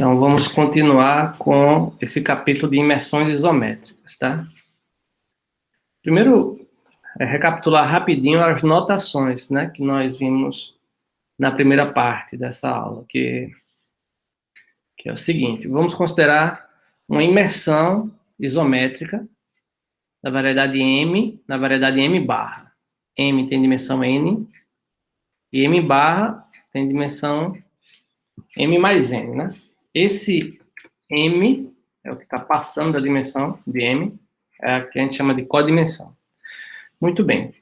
Então, vamos continuar com esse capítulo de imersões isométricas, tá? Primeiro, recapitular rapidinho as notações, né, que nós vimos na primeira parte dessa aula, que é o seguinte: vamos considerar uma imersão isométrica da variedade M, na variedade M barra. M tem dimensão N, e M barra tem dimensão M mais N, né? Esse M é o que está passando da dimensão de M, é a que a gente chama de codimensão. Muito bem.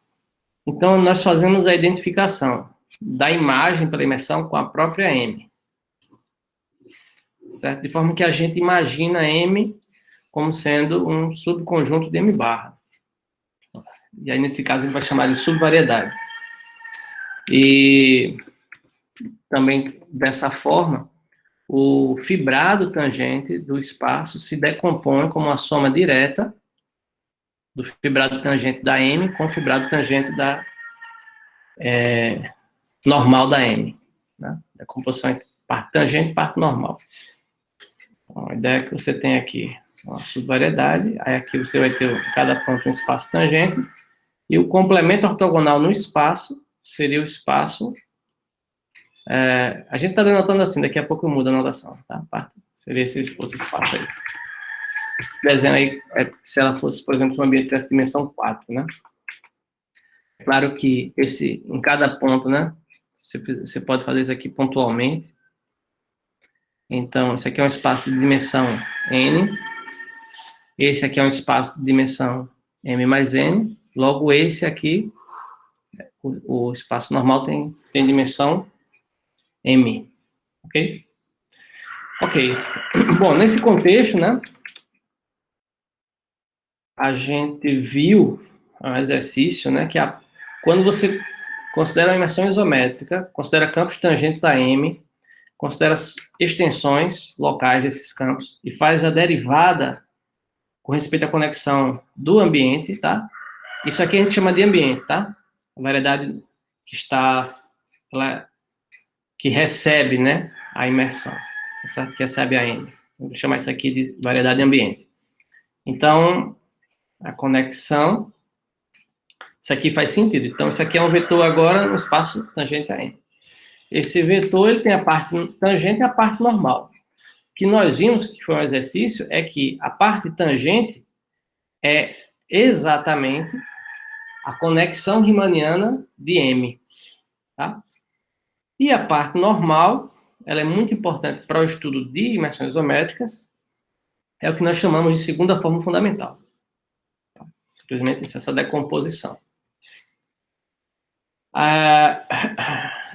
Então, nós fazemos a identificação da imagem pela imersão com a própria M. Certo? De forma que a gente imagina M como sendo um subconjunto de M barra. E aí, nesse caso, a gente vai chamar de subvariedade. E também, dessa forma, o fibrado tangente do espaço se decompõe como uma soma direta do fibrado tangente da M com o fibrado tangente da normal da M. Né? A composição entre parte tangente e parte normal. Então, a ideia é que você tem aqui uma subvariedade, aí aqui você vai ter cada ponto um espaço tangente, e o complemento ortogonal no espaço seria o espaço... a gente está denotando assim, daqui a pouco muda a notação, tá? Seria esse outro espaço aí. Esse desenho aí, se ela fosse, por exemplo, um ambiente dessa dimensão 4, né? É claro que em cada ponto, né? Você pode fazer isso aqui pontualmente. Então, esse aqui é um espaço de dimensão N. Esse aqui é um espaço de dimensão M mais N. Logo, esse aqui, o espaço normal tem dimensão M. Ok? Ok. Bom, nesse contexto, né? A gente viu um exercício, né? Que quando você considera uma imersão isométrica, considera campos tangentes a M, considera as extensões locais desses campos e faz a derivada com respeito à conexão do ambiente, tá? Isso aqui a gente chama de ambiente, tá? A variedade que recebe, né, a imersão, certo? Que recebe a M. Vou chamar isso aqui de variedade ambiente. Então, a conexão, isso aqui faz sentido. Então, isso aqui é um vetor agora no espaço tangente a M. Esse vetor, ele tem a parte tangente e a parte normal. O que nós vimos, que foi um exercício, é que a parte tangente é exatamente a conexão riemanniana de M. Tá? E a parte normal, ela é muito importante para o estudo de imersões isométricas, é o que nós chamamos de segunda forma fundamental. Simplesmente essa decomposição.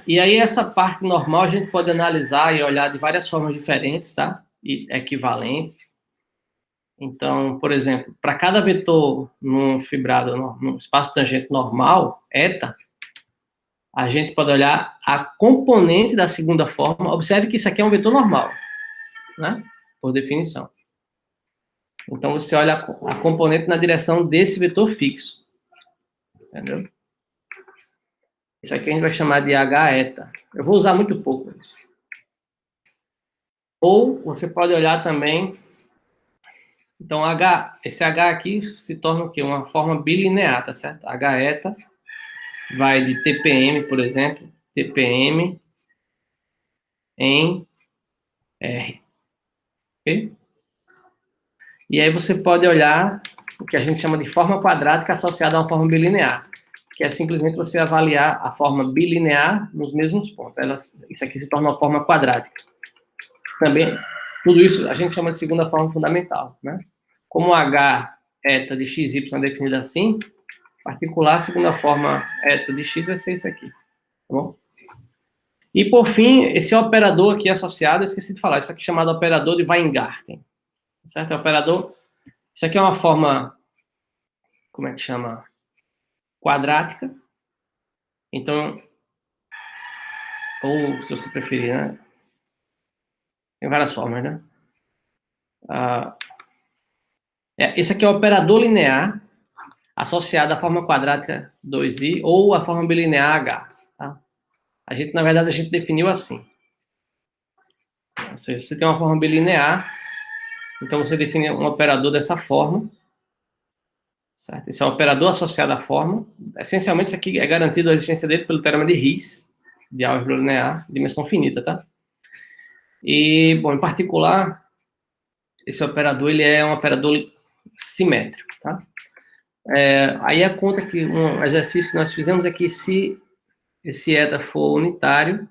E aí essa parte normal a gente pode analisar e olhar de várias formas diferentes, tá? E equivalentes. Então, por exemplo, para cada vetor num fibrado, num espaço tangente normal, eta, a gente pode olhar a componente da segunda forma. Observe que isso aqui é um vetor normal, né? Por definição. Então, você olha a componente na direção desse vetor fixo. Entendeu? Isso aqui a gente vai chamar de H eta. Eu vou usar muito pouco isso. Ou você pode olhar também... Então, esse H aqui se torna o quê? Uma forma bilinear, tá certo? H eta vai de TPM, por exemplo, TPM em R. Ok? E aí você pode olhar o que a gente chama de forma quadrática associada a uma forma bilinear, que é simplesmente você avaliar a forma bilinear nos mesmos pontos. Isso aqui se torna uma forma quadrática. Também, tudo isso a gente chama de segunda forma fundamental, né? Como H eta de xy é definida assim, particular, a segunda forma eta de x vai ser isso aqui. Tá bom? E, por fim, esse operador aqui associado, eu esqueci de falar, isso aqui é chamado operador de Weingarten. Certo? Operador, isso aqui é uma forma, como é que chama? Quadrática. Então, ou se você preferir, né? Tem várias formas, né? Esse aqui é o operador linear associado à forma quadrática 2i ou à forma bilinear h. Tá? Na verdade, a gente definiu assim. Ou seja, você tem uma forma bilinear, então você define um operador dessa forma, certo? Esse é o operador associado à forma. Essencialmente, isso aqui é garantido a existência dele pelo teorema de Riesz, de álgebra linear, dimensão finita, tá? E, bom, em particular, esse operador, ele é um operador simétrico, tá? Aí a conta que, um exercício que nós fizemos é que se esse eta for unitário,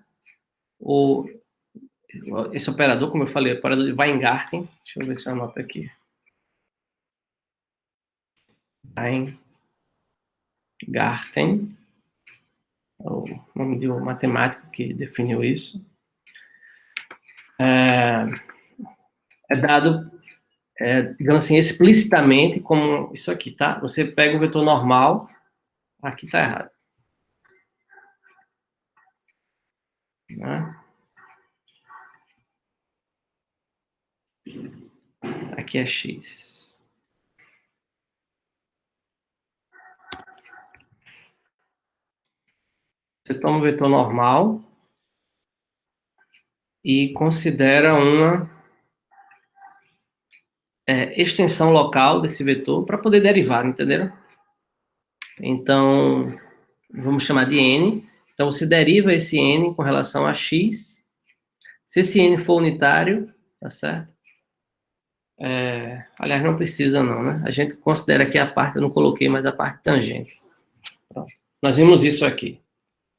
ou esse operador, como eu falei, o operador de Weingarten, deixa eu ver se eu anoto aqui. Weingarten, é o nome de um matemático que definiu isso. É dado, digamos assim, explicitamente como isso aqui, tá? Você pega o vetor normal, aqui tá errado. Né? Aqui é x. Você toma o vetor normal e considera uma extensão local desse vetor para poder derivar, entenderam? Então, vamos chamar de n. Então, você deriva esse n com relação a x. Se esse n for unitário, tá certo? Aliás, não precisa não, né? A gente considera aqui a parte, eu não coloquei, mas a parte tangente. Pronto. Nós vimos isso aqui,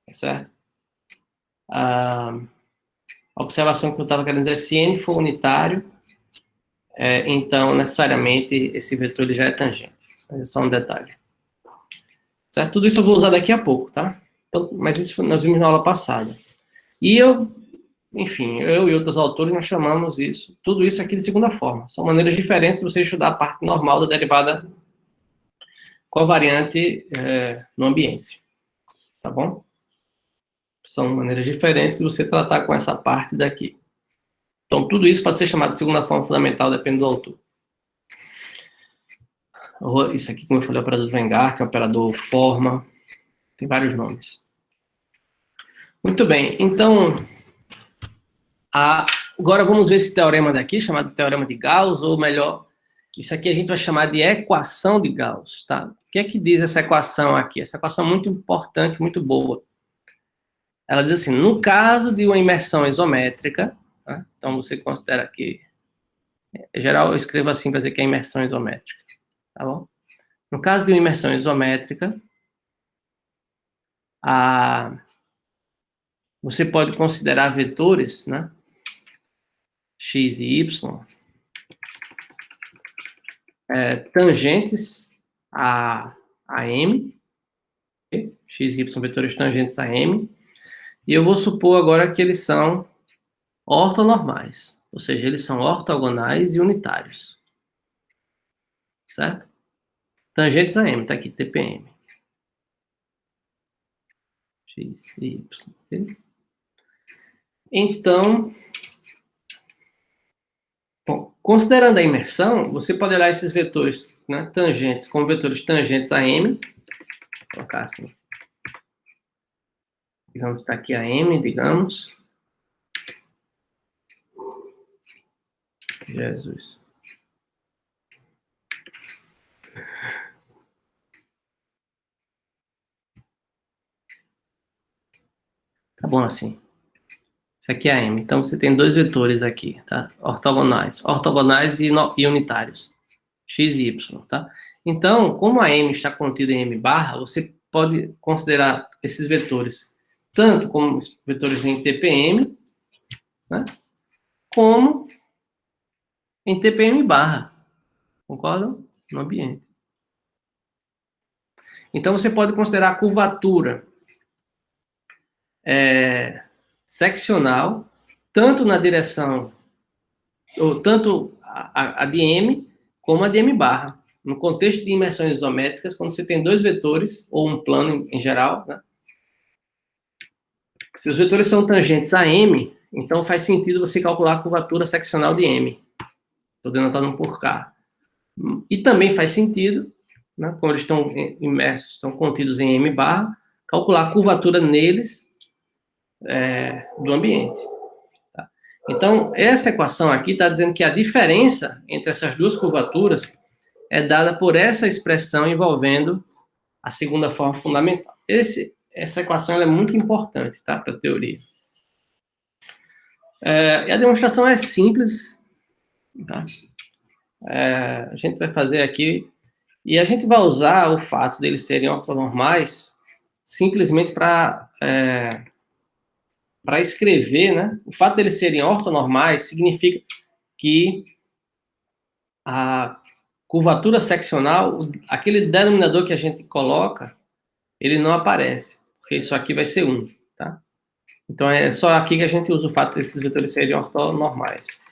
tá certo? A observação que eu estava querendo dizer, se n for unitário, então, necessariamente, esse vetor ele já é tangente. É só um detalhe. Certo? Tudo isso eu vou usar daqui a pouco, tá? Então, mas isso nós vimos na aula passada. E enfim, eu e outros autores, nós chamamos tudo isso aqui de segunda forma. São maneiras diferentes de você estudar a parte normal da derivada covariante no ambiente. Tá bom? São maneiras diferentes de você tratar com essa parte daqui. Então, tudo isso pode ser chamado de segunda forma fundamental, depende do autor. Isso aqui, como eu falei, é o operador Weingarten, operador forma, tem vários nomes. Muito bem, então, agora vamos ver esse teorema daqui, chamado teorema de Gauss, ou melhor, isso aqui a gente vai chamar de equação de Gauss, tá? O que é que diz essa equação aqui? Essa equação é muito importante, muito boa. Ela diz assim, no caso de uma imersão isométrica, tá? Então você considera que, em geral eu escrevo assim para dizer que é imersão isométrica, tá bom? No caso de uma imersão isométrica, você pode considerar vetores, né? X e Y, tangentes a M, okay? X e Y vetores tangentes a M, e eu vou supor agora que eles são ortonormais, ou seja, eles são ortogonais e unitários, certo? Tangentes a M, tá aqui, TPM. X e Y, ok? Então, bom, considerando a imersão, você pode olhar esses vetores, né, tangentes como vetores tangentes a M, vou colocar assim, digamos que está aqui a M, digamos. Jesus. Tá bom assim. Isso aqui é a M. Então, você tem dois vetores aqui, tá? Ortogonais. Ortogonais e unitários. X e Y, tá? Então, como a M está contida em M barra, você pode considerar esses vetores tanto como vetores em TPM, né? Como em TPM barra. Concordam? No ambiente. Então, você pode considerar a curvatura seccional, tanto na direção, ou tanto a de M, como a de M barra. No contexto de imersões isométricas, quando você tem dois vetores, ou um plano em geral, né? Se os vetores são tangentes a M, então faz sentido você calcular a curvatura seccional de M. Estou denotando por K. E também faz sentido, né, como eles estão imersos, estão contidos em M barra, calcular a curvatura neles do ambiente. Tá? Então, essa equação aqui está dizendo que a diferença entre essas duas curvaturas é dada por essa expressão envolvendo a segunda forma fundamental. Essa equação ela é muito importante, tá, para a teoria. E a demonstração é simples, tá? A gente vai fazer aqui, e a gente vai usar o fato deles serem ortonormais simplesmente para escrever, né? O fato deles serem ortonormais significa que a curvatura seccional, aquele denominador que a gente coloca, ele não aparece, porque isso aqui vai ser 1, tá? Então, é só aqui que a gente usa o fato desses vetores serem ortonormais.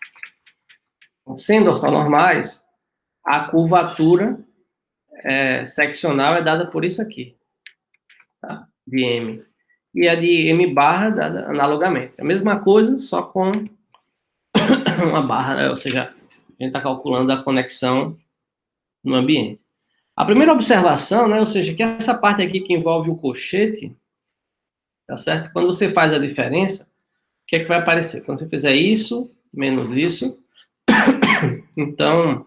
Então, sendo ortonormais, a curvatura seccional é dada por isso aqui, tá? De M. E a de M barra dada analogamente. A mesma coisa, só com uma barra, né? Ou seja, a gente está calculando a conexão no ambiente. A primeira observação, né? Ou seja, que essa parte aqui que envolve o colchete, tá certo? Quando você faz a diferença, o que é que vai aparecer? Quando você fizer isso, menos isso, então,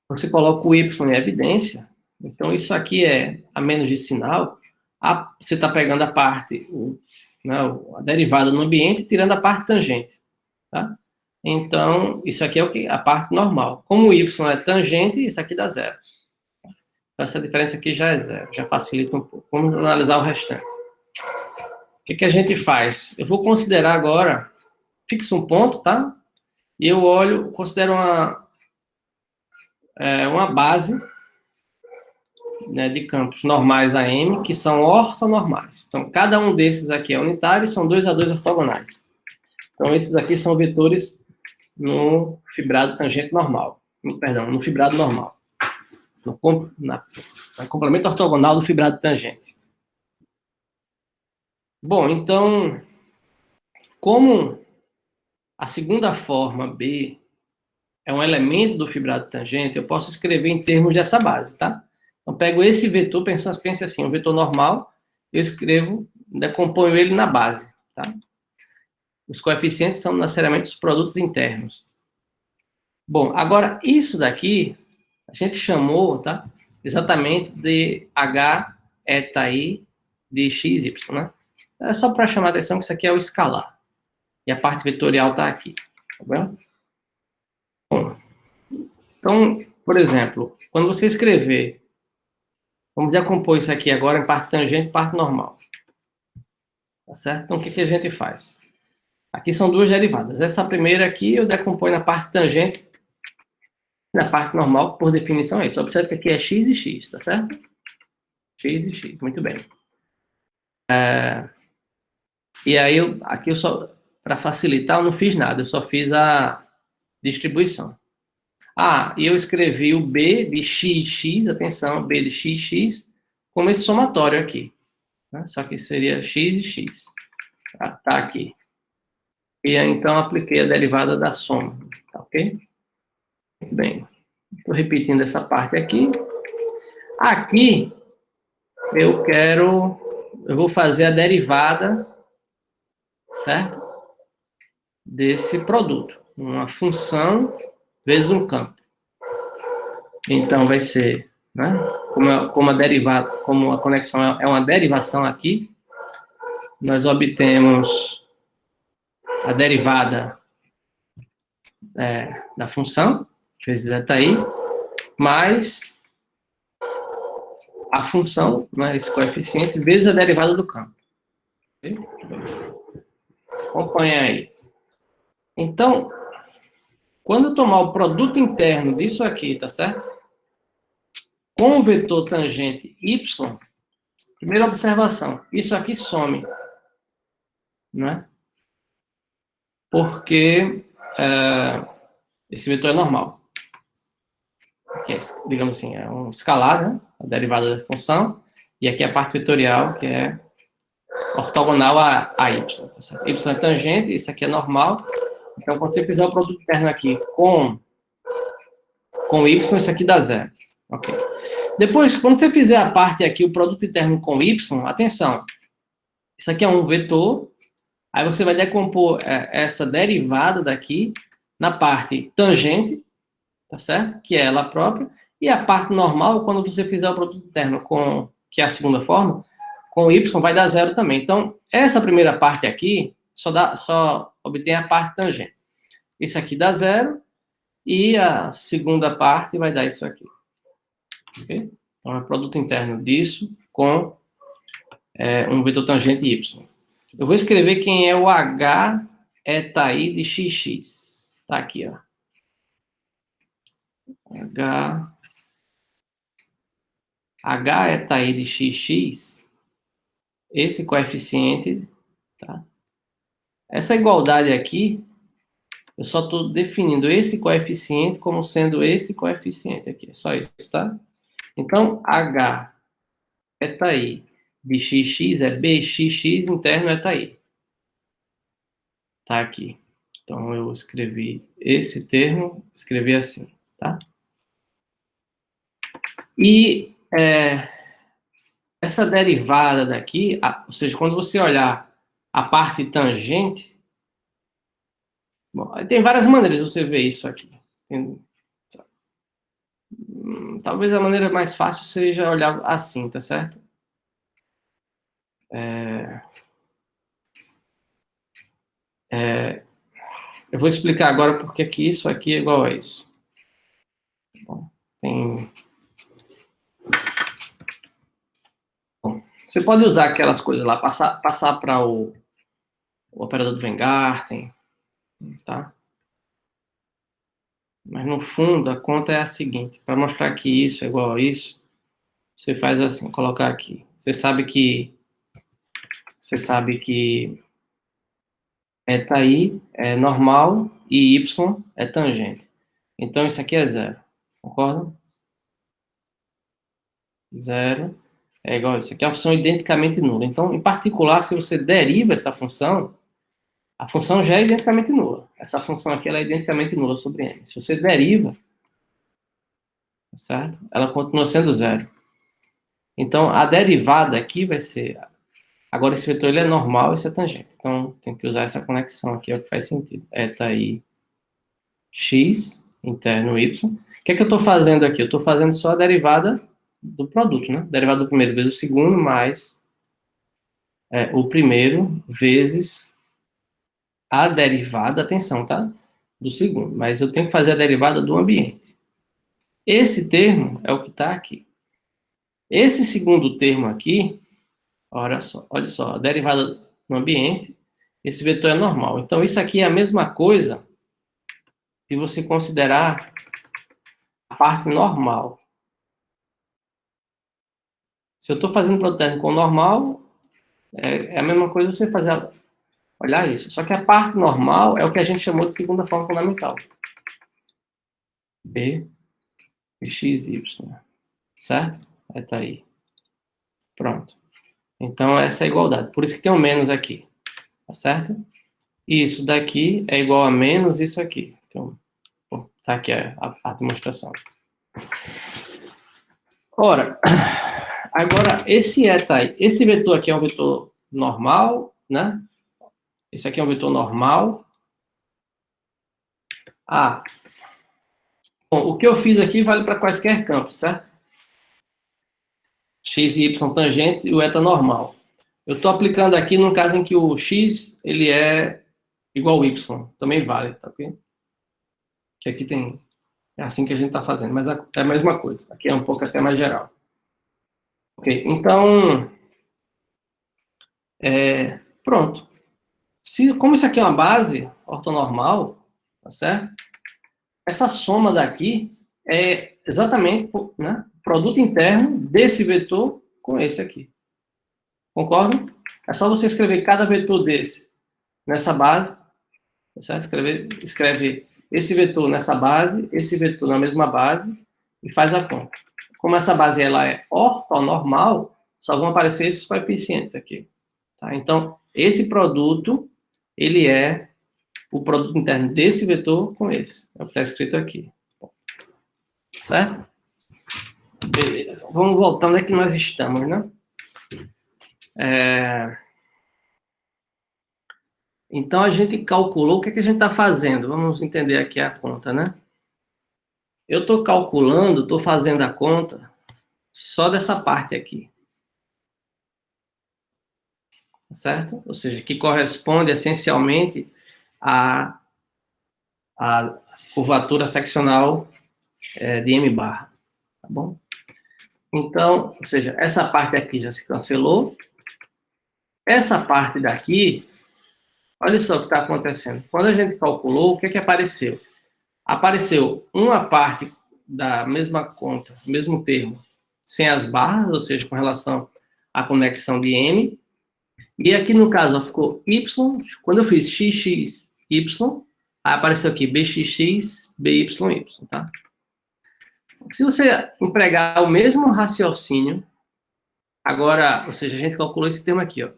você coloca o Y em evidência, então isso aqui é a menos de sinal, você está pegando a parte, né, a derivada no ambiente, tirando a parte tangente, tá? Então, isso aqui é a parte normal. Como o Y é tangente, isso aqui dá zero. Então, essa diferença aqui já é zero, já facilita um pouco. Vamos analisar o restante. O que a gente faz? Eu vou considerar agora, fixo um ponto, tá? E eu considero uma base, né, de campos normais a M, que são ortonormais. Então, cada um desses aqui é unitário e são 2 a 2 ortogonais. Então, esses aqui são vetores no fibrado tangente normal. Perdão, no fibrado normal. No complemento ortogonal do fibrado tangente. Bom, então, como a segunda forma B é um elemento do fibrado tangente, eu posso escrever em termos dessa base, tá? Então, pego esse vetor, pense assim, um vetor normal, eu decomponho ele na base, tá? Os coeficientes são necessariamente os produtos internos. Bom, agora, isso daqui, a gente chamou, tá? Exatamente de H eta I de x, y, né? É só para chamar a atenção que isso aqui é o escalar. E a parte vetorial está aqui, tá bom? Bom, então, por exemplo, quando você escrever, vamos decompor isso aqui agora em parte tangente e parte normal. Tá certo? Então, o que a gente faz? Aqui são duas derivadas. Essa primeira aqui eu decomponho na parte tangente, na parte normal, por definição é isso. Observe que aqui é x e x, tá certo? X e x, muito bem. E aí, aqui eu só, para facilitar, eu não fiz nada, eu só fiz a distribuição. E eu escrevi o B de xx, atenção, B de xx, como esse somatório aqui. Né? Só que seria x e x. Tá aqui. E aí, então, apliquei a derivada da soma. Tá ok? Muito bem. Estou repetindo essa parte aqui. Aqui, eu vou fazer a derivada, certo? Desse produto. Uma função vezes um campo. Então, vai ser, né? Como a conexão é uma derivação aqui, nós obtemos a derivada da função, vezes zeta i, mais a função, né, esse coeficiente, vezes a derivada do campo. Acompanha aí. Então, quando eu tomar o produto interno disso aqui, tá certo? Com o vetor tangente y, primeira observação, isso aqui some, né? Porque esse vetor é normal. Que é, digamos assim, é um escalar, né? A derivada da função, e aqui a parte vetorial, que é ortogonal a y. Tá certo? Y é tangente, isso aqui é normal. Então, quando você fizer o produto interno aqui com y, isso aqui dá zero. Ok. Depois, quando você fizer a parte aqui, o produto interno com y, atenção, isso aqui é um vetor, Aí você vai decompor essa derivada daqui na parte tangente, tá certo? Que é ela própria. E a parte normal, quando você fizer o produto interno com, que é a segunda forma, com y vai dar zero também. Então, essa primeira parte aqui só obtém a parte tangente. Isso aqui dá zero e a segunda parte vai dar isso aqui. Okay? Então, é o produto interno disso com um vetor tangente y. Eu vou escrever quem é o h etaí de xx. Tá aqui, ó. H etaí de xx, esse coeficiente, tá? Essa igualdade aqui, eu só estou definindo esse coeficiente como sendo esse coeficiente aqui. É só isso, tá? Então, h etaí de xx é bxx interno etaí. Tá aqui. Então, eu escrevi esse termo, escrevi assim, tá? E essa derivada daqui, ou seja, quando você olhar a parte tangente, bom, tem várias maneiras de você ver isso aqui. Talvez a maneira mais fácil seja olhar assim, tá certo? Eu vou explicar agora porque que isso aqui é igual a isso. Bom, você pode usar aquelas coisas lá, passar para o operador do Weingarten, tá? Mas no fundo a conta é a seguinte: para mostrar que isso é igual a isso, você faz assim, colocar aqui. Você sabe que etaí é normal e y é tangente. Então isso aqui é zero, concorda? Zero é igual a isso. Aqui é uma função identicamente nula. Então, em particular, se você deriva essa função, a função já é identicamente nula. Essa função aqui ela é identicamente nula sobre m. Se você deriva, certo? Ela continua sendo zero. Então, a derivada aqui vai ser... Agora, esse vetor ele é normal, esse é tangente. Então, tem que usar essa conexão aqui, é o que faz sentido. Etaí x interno y. O que é que eu estou fazendo aqui? Eu estou fazendo só a derivada do produto, né? Derivada do primeiro vezes o segundo, mais o primeiro vezes a derivada, atenção, tá? Do segundo. Mas eu tenho que fazer a derivada do ambiente. Esse termo é o que está aqui. Esse segundo termo aqui, olha só, a derivada no ambiente, esse vetor é normal. Então, isso aqui é a mesma coisa se você considerar a parte normal. Se eu estou fazendo produto térmico com normal, é a mesma coisa você fazer, olhar isso. Só que a parte normal é o que a gente chamou de segunda forma fundamental. B e x, y. Certo? Tá aí. Pronto. Então, essa é a igualdade. Por isso que tem um menos aqui. Tá certo? Isso daqui é igual a menos isso aqui. Então, tá aqui a demonstração. Ora, agora, esse vetor aqui é um vetor normal, né? Esse aqui é um vetor normal. Bom, o que eu fiz aqui vale para quaisquer campos, certo? X e y tangentes e o eta normal. Eu estou aplicando aqui no caso em que o x ele é igual ao y. Também vale, tá ok? Que aqui tem... É assim que a gente está fazendo, mas é a mesma coisa. Aqui é um pouco até mais geral. Ok, então... pronto. Como isso aqui é uma base ortonormal, tá certo? Essa soma daqui é exatamente, né, o produto interno desse vetor com esse aqui. Concorda? É só você escrever cada vetor desse nessa base, tá certo? Escreve esse vetor nessa base, esse vetor na mesma base e faz a conta. Como essa base ela é ortonormal, só vão aparecer esses coeficientes aqui. Tá? Então, esse produto, ele é o produto interno desse vetor com esse. É o que está escrito aqui. Certo? Beleza. Vamos voltar onde é que nós estamos, né? Então, a gente calculou, o que é que a gente está fazendo? Vamos entender aqui a conta, né? Eu estou calculando, estou fazendo a conta só dessa parte aqui, certo? Ou seja, que corresponde essencialmente à curvatura seccional de M barra, tá bom? Então, ou seja, essa parte aqui já se cancelou. Essa parte daqui, olha só o que está acontecendo. Quando a gente calculou, o que é que apareceu? Apareceu uma parte da mesma conta, mesmo termo, sem as barras, ou seja, com relação à conexão de M. E aqui no caso ó, ficou Y. Quando eu fiz XX, Y, aí apareceu aqui BXX, BYY, tá? Se você empregar o mesmo raciocínio, agora, ou seja, a gente calculou esse termo aqui, ó,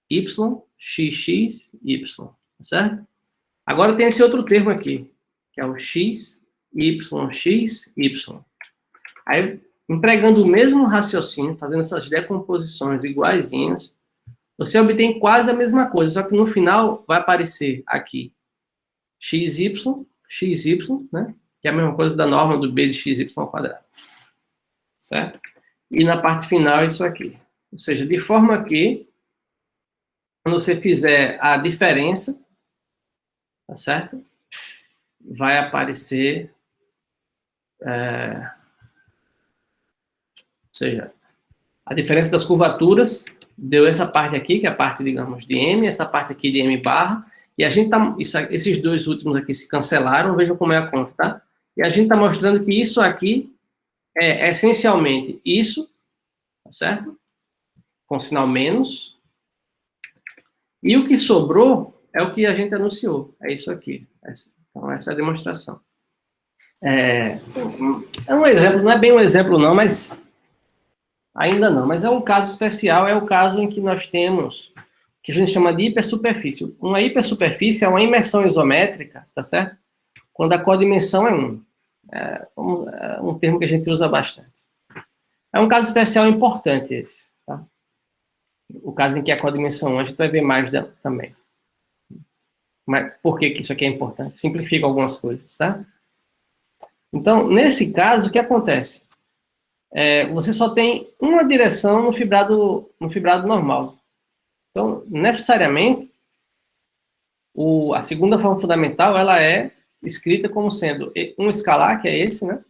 Y, XX, Y, certo? Agora tem esse outro termo aqui, que é o X, Y, X, Y. Aí, empregando o mesmo raciocínio, fazendo essas decomposições iguaizinhas, você obtém quase a mesma coisa, só que no final vai aparecer aqui XY, XY, né? Que é a mesma coisa da norma do B de XY ao quadrado. Certo? E na parte final, isso aqui. Ou seja, de forma que, quando você fizer a diferença, tá certo? Vai aparecer, ou seja, a diferença das curvaturas deu essa parte aqui, que é a parte, digamos, de M, essa parte aqui de M barra, e a gente tá, esses dois últimos aqui se cancelaram, vejam como é a conta, tá? E a gente está mostrando que isso aqui é essencialmente isso, tá certo? Com sinal menos, e o que sobrou é o que a gente anunciou, é isso aqui. Então, essa é a demonstração. É um exemplo, não é bem um exemplo não, mas ainda não, mas é um caso especial, é o caso em que nós temos, que a gente chama de hipersuperfície. Uma hipersuperfície é uma imersão isométrica, tá certo? Quando a codimensão é 1. É um termo que a gente usa bastante. É um caso especial importante esse, tá? O caso em que a codimensão 1, a gente vai ver mais também. Mas por que isso aqui é importante? Simplifica algumas coisas, tá? Então, nesse caso, o que acontece? Você só tem uma direção no fibrado normal. Então, necessariamente, a segunda forma fundamental, ela é escrita como sendo um escalar, que é esse, né?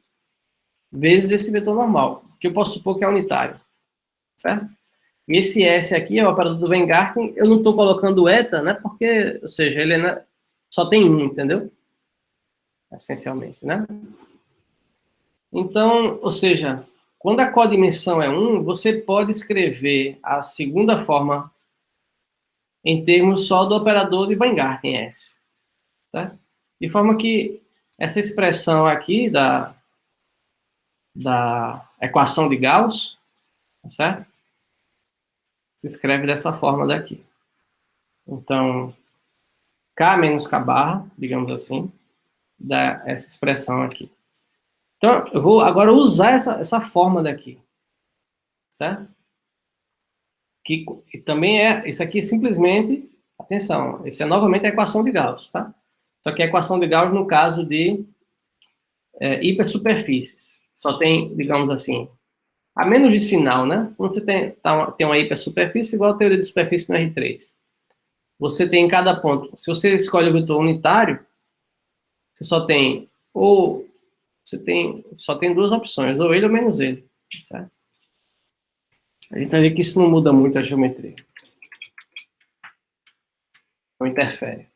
Vezes esse vetor normal, que eu posso supor que é unitário, certo? E esse S aqui é o operador do Weingarten, eu não estou colocando eta, né? Porque, ou seja, ele só tem um, entendeu? Essencialmente, né? Então, ou seja, quando a codimensão é 1, você pode escrever a segunda forma em termos só do operador de Weingarten S. Certo? De forma que essa expressão aqui da equação de Gauss, certo? Se escreve dessa forma daqui. Então, K menos K barra, digamos assim, dá essa expressão aqui. Então, eu vou agora usar essa forma daqui, certo? Que também isso aqui simplesmente, atenção, isso é novamente a equação de Gauss, tá? Só que a equação de Gauss no caso de hipersuperfícies. Só tem, digamos assim, a menos de sinal, né? Quando você tem uma hipersuperfície, igual a teoria de superfície no R3. Você tem em cada ponto, se você escolhe o vetor unitário, você só tem só tem duas opções, ou ele ou menos ele, certo? A gente vai ver que isso não muda muito a geometria. Não interfere.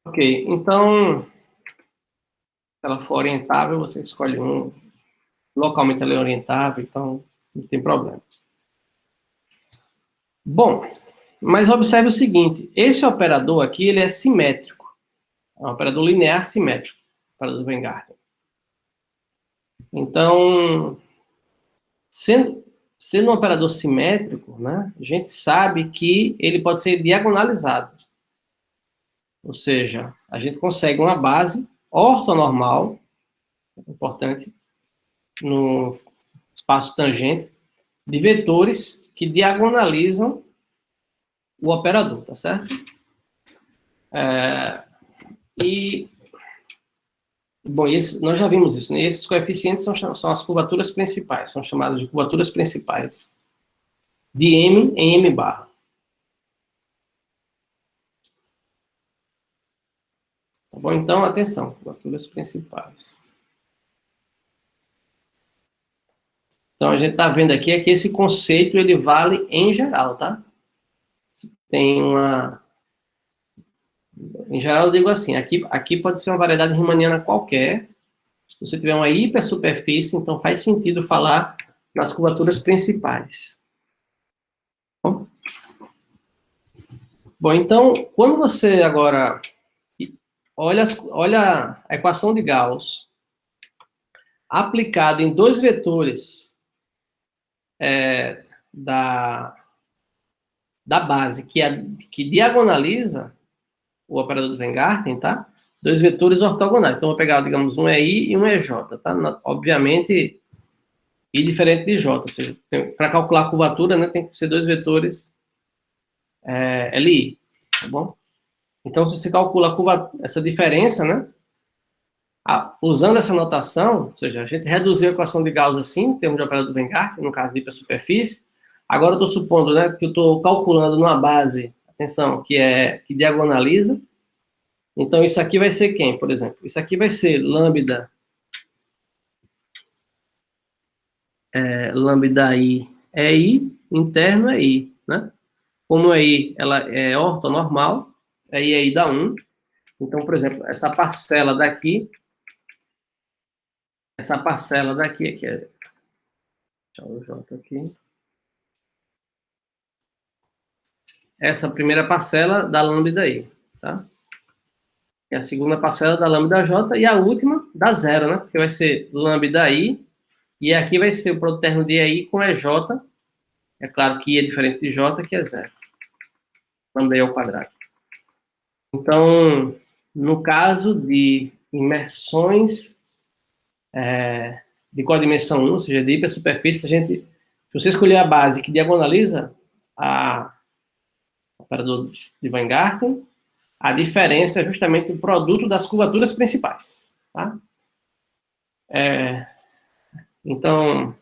Ok, então, se ela for orientável, você escolhe um. Localmente ela é orientável, então não tem problema. Bom, mas observe o seguinte, esse operador aqui, ele é simétrico. É um operador linear simétrico, para o Weingarten. Então, sendo um operador simétrico, né, a gente sabe que ele pode ser diagonalizado. Ou seja, a gente consegue uma base ortonormal, importante, no espaço tangente, de vetores que diagonalizam o operador, tá certo? E, bom, nós já vimos isso, né? Esses coeficientes são as curvaturas principais, são chamadas de curvaturas principais, de M em M barra. Tá bom? Então, atenção, curvaturas principais. Então, a gente está vendo aqui é que esse conceito, ele vale em geral, tá? Tem uma... Em geral, eu digo assim, aqui pode ser uma variedade riemanniana qualquer. Se você tiver uma hipersuperfície, então faz sentido falar nas curvaturas principais. Bom, então, quando você agora olha a equação de Gauss aplicada em dois vetores da base que diagonaliza o operador do Weingarten, tá? Dois vetores ortogonais. Então, eu vou pegar, digamos, um EI e um EJ, tá? Obviamente, I diferente de J. Ou seja, para calcular a curvatura, né, tem que ser dois vetores LI, tá bom? Então, se você calcula essa diferença, né? Usando essa notação, ou seja, a gente reduziu a equação de Gauss assim, em termos de operador do Weingarten, no caso de hipersuperfície. Agora eu estou supondo, né, que eu estou calculando numa base, atenção, que diagonaliza. Então, isso aqui vai ser quem, por exemplo? Isso aqui vai ser lambda, lambda I é I, interno é I, né? Como é I, ela é ortonormal, é I dá 1. Então, por exemplo, essa parcela daqui, aqui é... Deixa eu jogar aqui. Essa primeira parcela da lambda I, tá? E a segunda parcela da lambda J, e a última da zero, né? Porque vai ser lambda I, e aqui vai ser o produto termo de I com EJ. É claro que I é diferente de J, que é zero. Lambda I ao quadrado. Então, no caso de imersões de codimensão 1, ou seja, de hipersuperfície, se você escolher a base que diagonaliza o operador de Weingarten, a diferença é justamente o produto das curvaturas principais, tá? Então,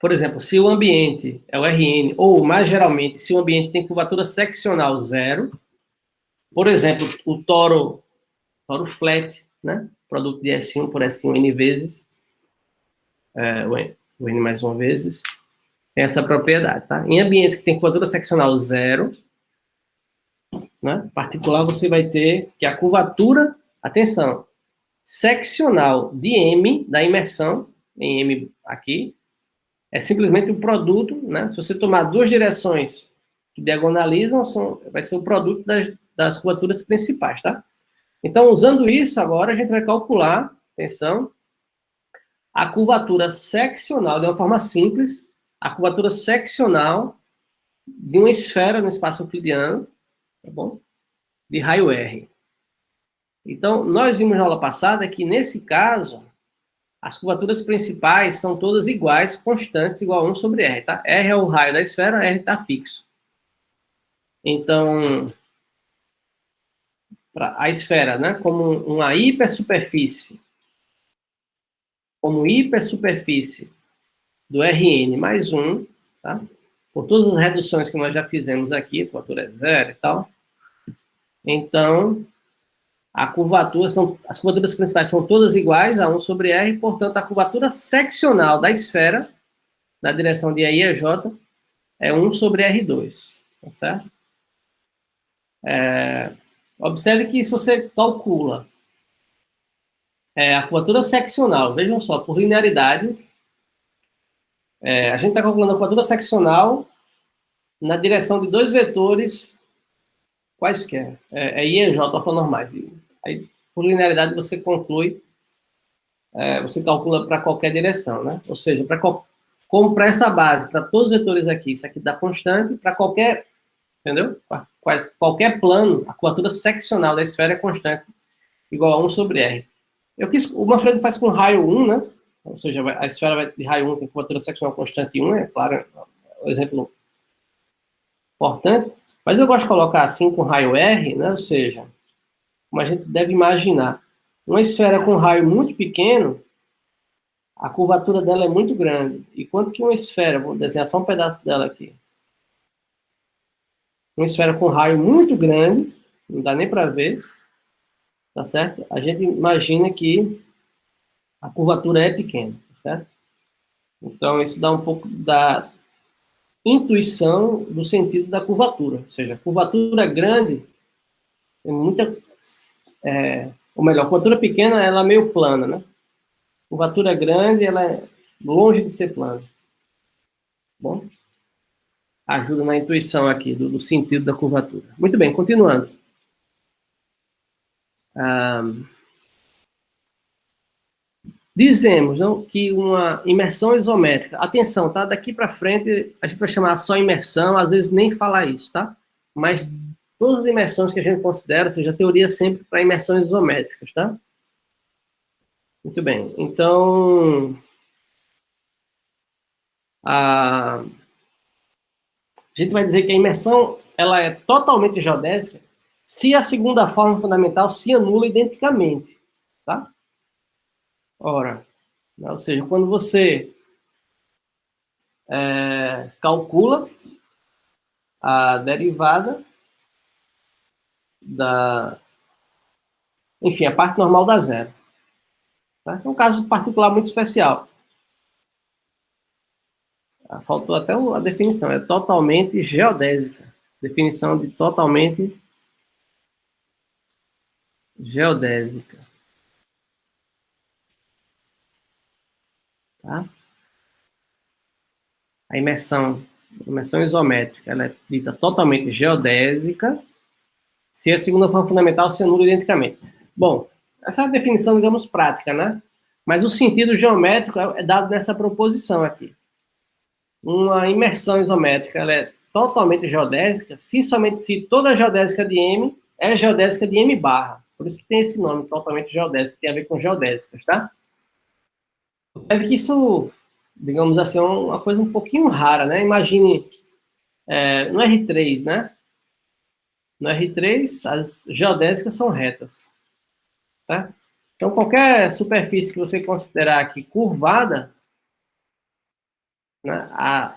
por exemplo, se o ambiente é o Rn, ou mais geralmente, se o ambiente tem curvatura seccional zero, por exemplo, o toro flat, né? Produto de S1 por S1 N vezes, o N mais uma vezes, tem essa propriedade, tá? Em ambientes que tem curvatura seccional zero, né? Particular, você vai ter que a curvatura, atenção, seccional de M, da imersão, em M aqui, é simplesmente o produto, né? Se você tomar duas direções que diagonalizam, vai ser o produto das curvaturas principais, tá? Então, usando isso, agora a gente vai calcular, atenção, a curvatura seccional, de uma forma simples, a curvatura seccional de uma esfera no espaço euclidiano, tá bom? De raio R. Então, nós vimos na aula passada que, nesse caso, as curvaturas principais são todas iguais, constantes, igual a 1 sobre R, tá? R é o raio da esfera, R está fixo. Então, a esfera, né, como uma hipersuperfície, do Rn mais 1, tá? Por todas as reduções que nós já fizemos aqui, a curvatura é zero e tal. Então, as curvaturas principais são todas iguais a 1 sobre R, portanto, a curvatura seccional da esfera, na direção de I e J, é 1 sobre R2, tá certo? Observe que se você calcula a curvatura seccional, vejam só, por linearidade, a gente está calculando a curvatura seccional na direção de dois vetores quaisquer, I e J ortonormais. Aí, por linearidade, você conclui, você calcula para qualquer direção, né? Ou seja, como para essa base, para todos os vetores aqui, isso aqui dá constante, para qualquer, entendeu? Qualquer plano, a curvatura seccional da esfera é constante, igual a 1 sobre R. O Manfredo faz com raio 1, né? Ou seja, a esfera de raio 1 tem curvatura seccional constante 1, é claro, o exemplo importante, mas eu gosto de colocar assim com raio R, né? Ou seja, como a gente deve imaginar, uma esfera com raio muito pequeno, a curvatura dela é muito grande. E quanto que uma esfera, vou desenhar só um pedaço dela aqui, uma esfera com raio muito grande, não dá nem para ver, tá certo? A gente imagina que a curvatura é pequena, tá certo? Então, isso dá um pouco da intuição do sentido da curvatura. Ou seja, curvatura grande, tem muita... ou melhor, curvatura pequena, ela é meio plana, né? Curvatura grande, ela é longe de ser plana. Bom, ajuda na intuição aqui, do sentido da curvatura. Muito bem, continuando. Dizemos não, que uma imersão isométrica, atenção, tá? Daqui para frente a gente vai chamar só imersão, às vezes nem falar isso, tá? Mas todas as imersões que a gente considera, ou seja, a teoria sempre para imersões isométricas, tá? Muito bem. Então, a gente vai dizer que a imersão ela é totalmente geodésica se a segunda forma fundamental se anula identicamente, tá? Ora, ou seja, quando você calcula a derivada da... Enfim, a parte normal dá zero. Tá? É um caso particular muito especial. Faltou até a definição. É totalmente geodésica. Definição de totalmente geodésica. Tá? A imersão isométrica, ela é dita totalmente geodésica se a segunda forma fundamental se anula identicamente. Bom, essa é a definição, digamos, prática, né? Mas o sentido geométrico é dado nessa proposição aqui. Uma imersão isométrica, ela é totalmente geodésica se somente se toda a geodésica de M é geodésica de M barra. Por isso que tem esse nome, totalmente geodésico, tem a ver com geodésicas, tá? Deve que isso, digamos assim, é uma coisa um pouquinho rara, né? Imagine, no R3, né? No R3, as geodésicas são retas, tá? Então, qualquer superfície que você considerar aqui curvada, né,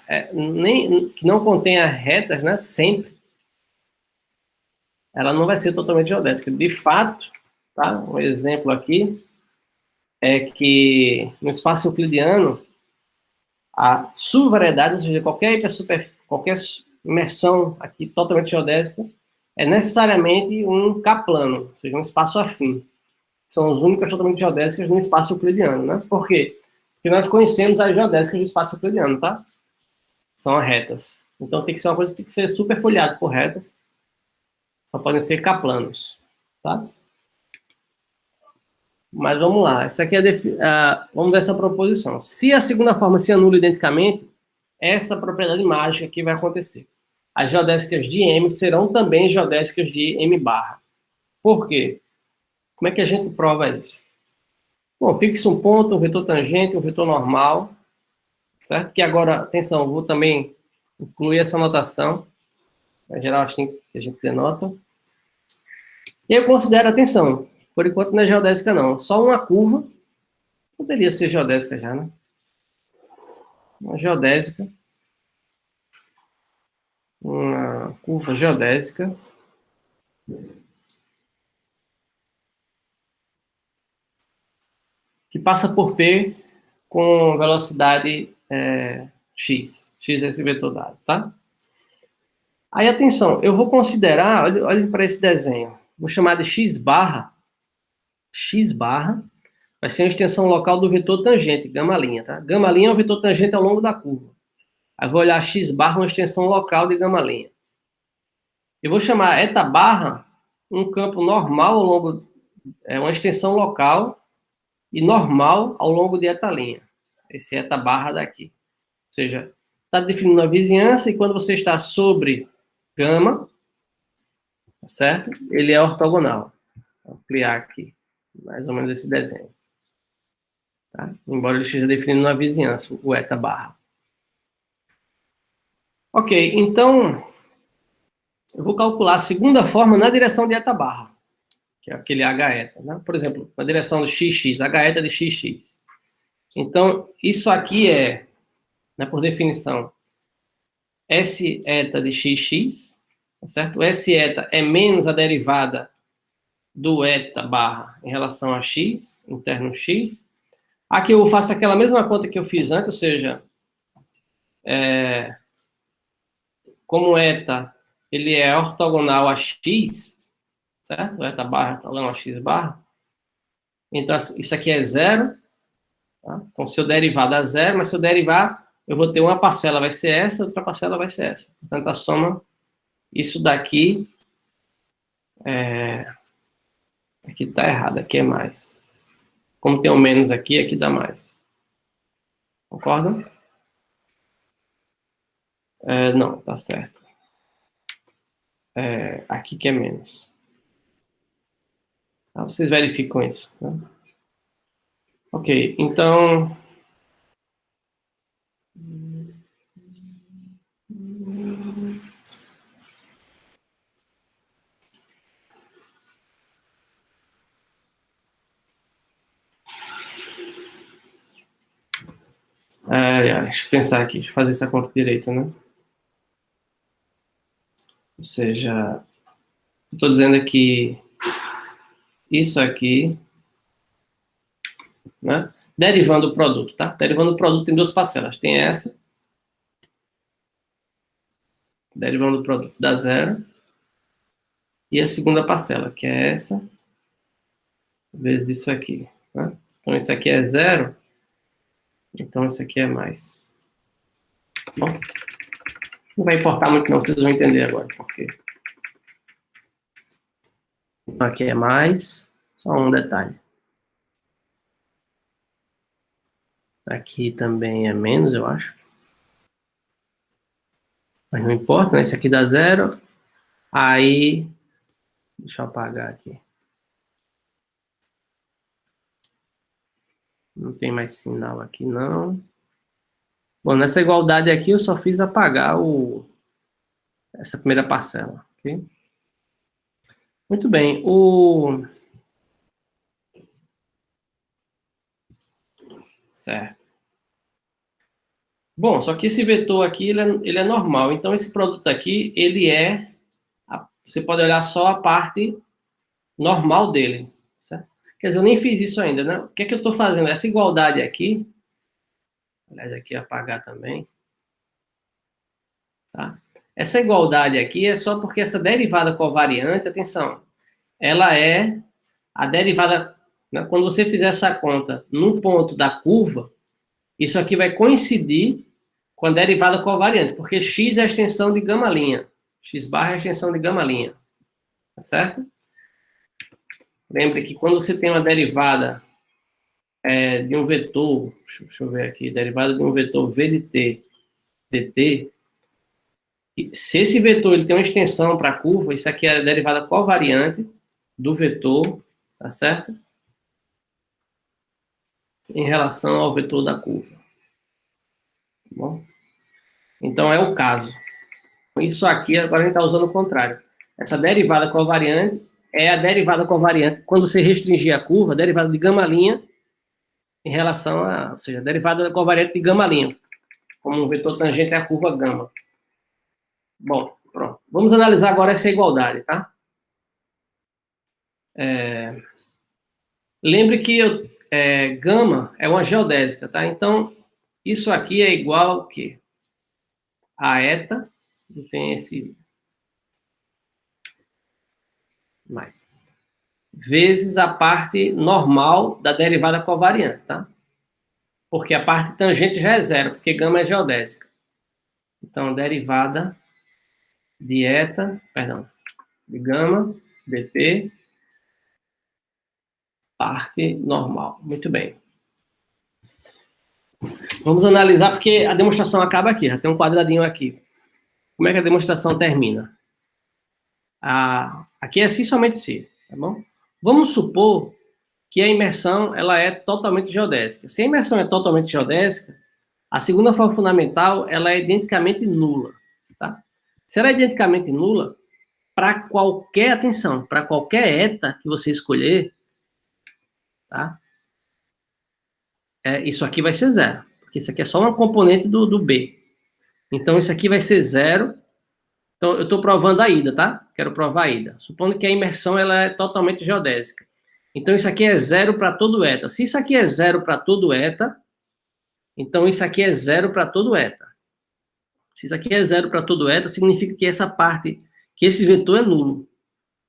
que não contenha retas, né, sempre, ela não vai ser totalmente geodésica. De fato, tá? Um exemplo aqui é que no espaço euclidiano, a subvariedade, ou seja, qualquer imersão aqui totalmente geodésica, é necessariamente um K-plano, ou seja, um espaço afim. São as únicas totalmente geodésicas no espaço euclidiano, né? Por quê? Porque nós conhecemos as geodésicas do espaço euclidiano, tá? São retas. Então tem que ser uma coisa que tem que ser super folheada por retas. Só podem ser K-planos, tá? Mas vamos lá. Essa aqui é vamos ver essa proposição. Se a segunda forma se anula identicamente, essa propriedade mágica aqui vai acontecer. As geodésicas de M serão também geodésicas de M barra. Por quê? Como é que a gente prova isso? Bom, fixa um ponto, um vetor tangente, um vetor normal, certo? Que agora, atenção, vou também incluir essa notação. Em geral, assim que a gente denota. E eu considero, atenção, por enquanto não é geodésica não, só uma curva, poderia ser geodésica já, né? Uma geodésica, uma curva geodésica, que passa por P com velocidade x. X é esse vetor dado, tá? Aí, atenção, eu vou considerar, olha para esse desenho, vou chamar de x barra vai ser a extensão local do vetor tangente, gama', tá? Gama' é o vetor tangente ao longo da curva. Aí vou olhar x barra, uma extensão local de gama'. Eu vou chamar eta barra um campo normal ao longo, uma extensão local e normal ao longo de eta'. Esse eta barra daqui. Ou seja, está definindo a vizinhança e quando você está sobre gama, tá certo? Ele é ortogonal. Vou ampliar aqui, mais ou menos esse desenho. Tá? Embora ele esteja definindo a vizinhança, o eta barra. Ok, então, eu vou calcular a segunda forma na direção de eta barra, que é aquele H eta, né? Por exemplo, na direção do XX, H eta de XX. Então, isso aqui é, né, por definição, S eta de XX, tá certo? O S eta é menos a derivada do eta barra em relação a x, interno x. Aqui eu faço aquela mesma conta que eu fiz antes, ou seja, como eta ele é ortogonal a x, certo? Eta barra é ortogonal a x barra. Então, isso aqui é zero. Tá? Então, se eu derivar dá zero, mas se eu derivar, eu vou ter uma parcela vai ser essa, outra parcela vai ser essa. Portanto, a soma, isso daqui, aqui está errado, aqui é mais. Como tem um menos aqui, aqui dá mais. Concordam? Não, tá certo. Aqui que é menos. Tá, vocês verificam isso. Né? Ok, então... deixa eu pensar aqui, deixa eu fazer essa conta direito, né? Ou seja, estou dizendo aqui, isso aqui, né? Derivando o produto, tá? Derivando o produto tem duas parcelas. Tem essa, derivando o produto dá zero, e a segunda parcela, que é essa, vezes isso aqui, né? Então, isso aqui é zero, então isso aqui é mais. Bom, não vai importar muito não, vocês vão entender agora por quê. Aqui é mais, só um detalhe. Aqui também é menos, eu acho. Mas não importa, né? Esse aqui dá zero. Aí, deixa eu apagar aqui. Não tem mais sinal aqui, não. Bom, nessa igualdade aqui eu só fiz apagar essa primeira parcela, ok? Muito bem, Certo. Bom, só que esse vetor aqui, ele é normal. Então, esse produto aqui, você pode olhar só a parte normal dele, certo? Quer dizer, eu nem fiz isso ainda, né? O que é que eu estou fazendo? Essa igualdade aqui, aliás, aqui apagar também, tá? Essa igualdade aqui é só porque essa derivada covariante, atenção, ela é a derivada, né? Quando você fizer essa conta no ponto da curva, isso aqui vai coincidir com a derivada covariante, porque x é a extensão de gama linha, x barra é a extensão de gama linha, tá certo? Lembre que quando você tem uma derivada de um vetor, deixa eu ver aqui, derivada de um vetor v de t dt, se esse vetor ele tem uma extensão para a curva, isso aqui é a derivada covariante do vetor, tá certo? Em relação ao vetor da curva. Tá bom? Então é o caso. Isso aqui, agora a gente está usando o contrário. Essa derivada covariante é a derivada covariante, quando você restringir a curva, a derivada de gama linha em relação a, ou seja, a derivada covariante de gama linha, como um vetor tangente à curva gama. Bom, pronto. Vamos analisar agora essa igualdade, tá? Lembre que gama é uma geodésica, tá? Então, isso aqui é igual ao quê? A eta, tem esse mais, vezes a parte normal da derivada covariante, tá? Porque a parte tangente já é zero, porque gama é geodésica. Então, derivada de eta, de gama, dt, parte normal. Muito bem. Vamos analisar, porque a demonstração acaba aqui, já tem um quadradinho aqui. Como é que a demonstração termina? Aqui é somente C, tá bom? Vamos supor que a imersão ela é totalmente geodésica. Se a imersão é totalmente geodésica, a segunda forma fundamental ela é identicamente nula, tá? Se ela é identicamente nula, para qualquer, atenção, para qualquer eta que você escolher, tá? Isso aqui vai ser zero, porque isso aqui é só uma componente do B. Então, isso aqui vai ser zero. Então, eu estou provando a ida, tá? Quero provar a ida. Supondo que a imersão ela é totalmente geodésica. Então, isso aqui é zero para todo eta. Se isso aqui é zero para todo eta, então isso aqui é zero para todo eta. Se isso aqui é zero para todo eta, significa que essa parte, que esse vetor é nulo.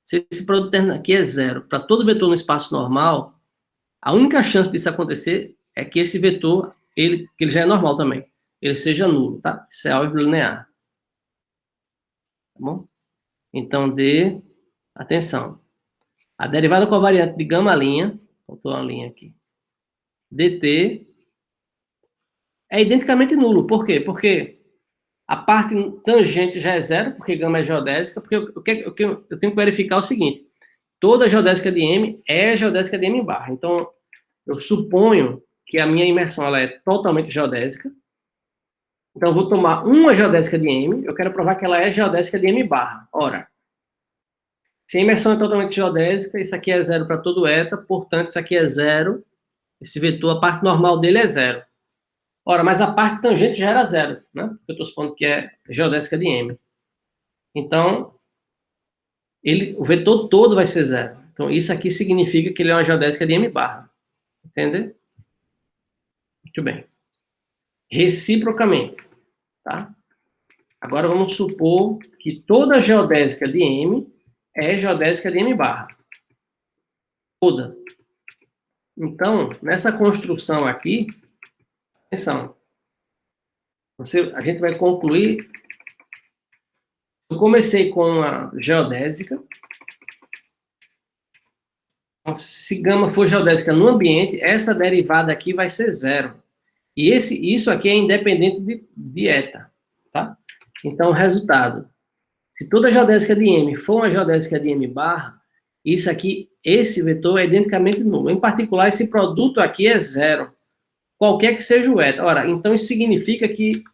Se esse produto aqui é zero para todo vetor no espaço normal, a única chance disso acontecer é que esse vetor, que ele já é normal também, ele seja nulo, tá? Isso é álgebra linear. Tá bom? Então, atenção, a derivada covariante de gama', botou uma linha aqui, dt, é identicamente nulo. Por quê? Porque a parte tangente já é zero, porque gama é geodésica, porque eu tenho que verificar o seguinte, toda geodésica de M é geodésica de M barra. Então, eu suponho que a minha imersão ela é totalmente geodésica. Então, eu vou tomar uma geodésica de M, eu quero provar que ela é geodésica de M barra. Ora, se a imersão é totalmente geodésica, isso aqui é zero para todo eta, portanto, isso aqui é zero, esse vetor, a parte normal dele é zero. Ora, mas a parte tangente já era zero, né? Porque eu estou supondo que é geodésica de M. Então, o vetor todo vai ser zero. Então, isso aqui significa que ele é uma geodésica de M barra. Entende? Muito bem. Reciprocamente, tá? Agora vamos supor que toda geodésica de M é geodésica de M barra. Toda. Então, nessa construção aqui, atenção, a gente vai concluir. Eu comecei com a geodésica. Se gama for geodésica no ambiente, essa derivada aqui vai ser zero. E isso aqui é independente de eta, tá? Então, resultado. Se toda geodésica de M for uma geodésica de M barra, isso aqui, esse vetor é identicamente nulo. Em particular, esse produto aqui é zero. Qualquer que seja o eta. Ora, então isso significa que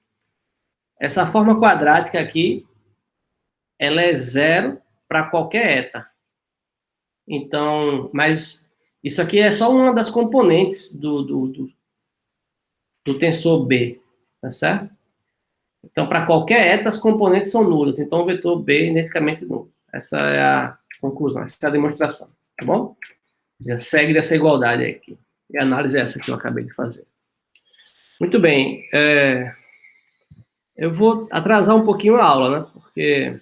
essa forma quadrática aqui, ela é zero para qualquer eta. Então, mas isso aqui é só uma das componentes do tensor B, tá certo? Então, para qualquer eta, as componentes são nulas. Então, o vetor B é identicamente nulo. Essa é a conclusão, essa é a demonstração, tá bom? Já segue dessa igualdade aqui. E a análise é essa que eu acabei de fazer. Muito bem. Eu vou atrasar um pouquinho a aula, né? Porque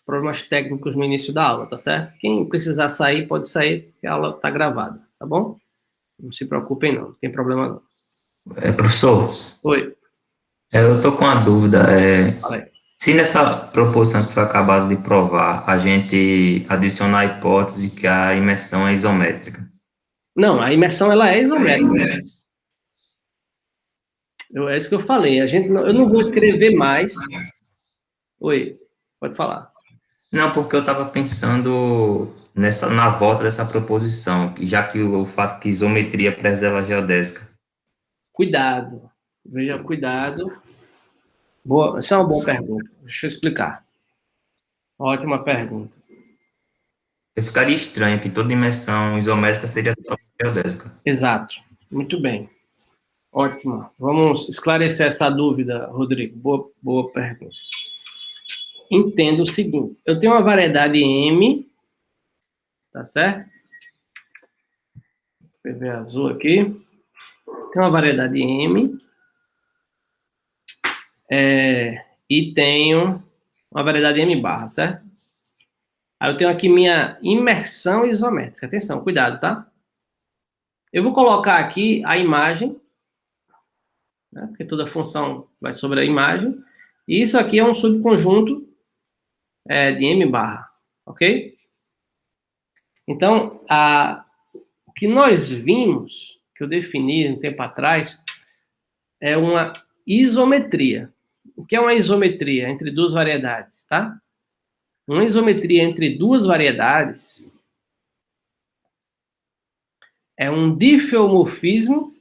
problemas técnicos no início da aula, tá certo? Quem precisar sair, pode sair, porque a aula está gravada, tá bom? Não se preocupem, não tem problema não. Professor? Oi. Eu estou com uma dúvida. Se nessa proposição que foi acabado de provar, a gente adicionar a hipótese que a imersão é isométrica. Não, a imersão ela é isométrica. É isso que eu falei. Eu não vou escrever mais. Oi, pode falar. Não, porque eu estava pensando na volta dessa proposição, já que o fato que isometria preserva a geodésica. Cuidado. Veja, cuidado. Boa, essa é uma boa pergunta. Deixa eu explicar. Ótima pergunta. Ficaria estranho que toda imersão isométrica seria totalmente geodésica. Exato. Muito bem. Ótimo. Vamos esclarecer essa dúvida, Rodrigo. Boa pergunta. Entenda o seguinte. Eu tenho uma variedade M, tá certo? PV azul aqui. Tem uma variedade M. E tenho uma variedade M barra, certo? Aí eu tenho aqui minha imersão isométrica. Atenção, cuidado, tá? Eu vou colocar aqui a imagem, né? Porque toda função vai sobre a imagem. E isso aqui é um subconjunto de M barra, ok? Então, o que nós vimos, que eu defini um tempo atrás, é uma isometria. O que é uma isometria entre duas variedades, tá? Uma isometria entre duas variedades é um difeomorfismo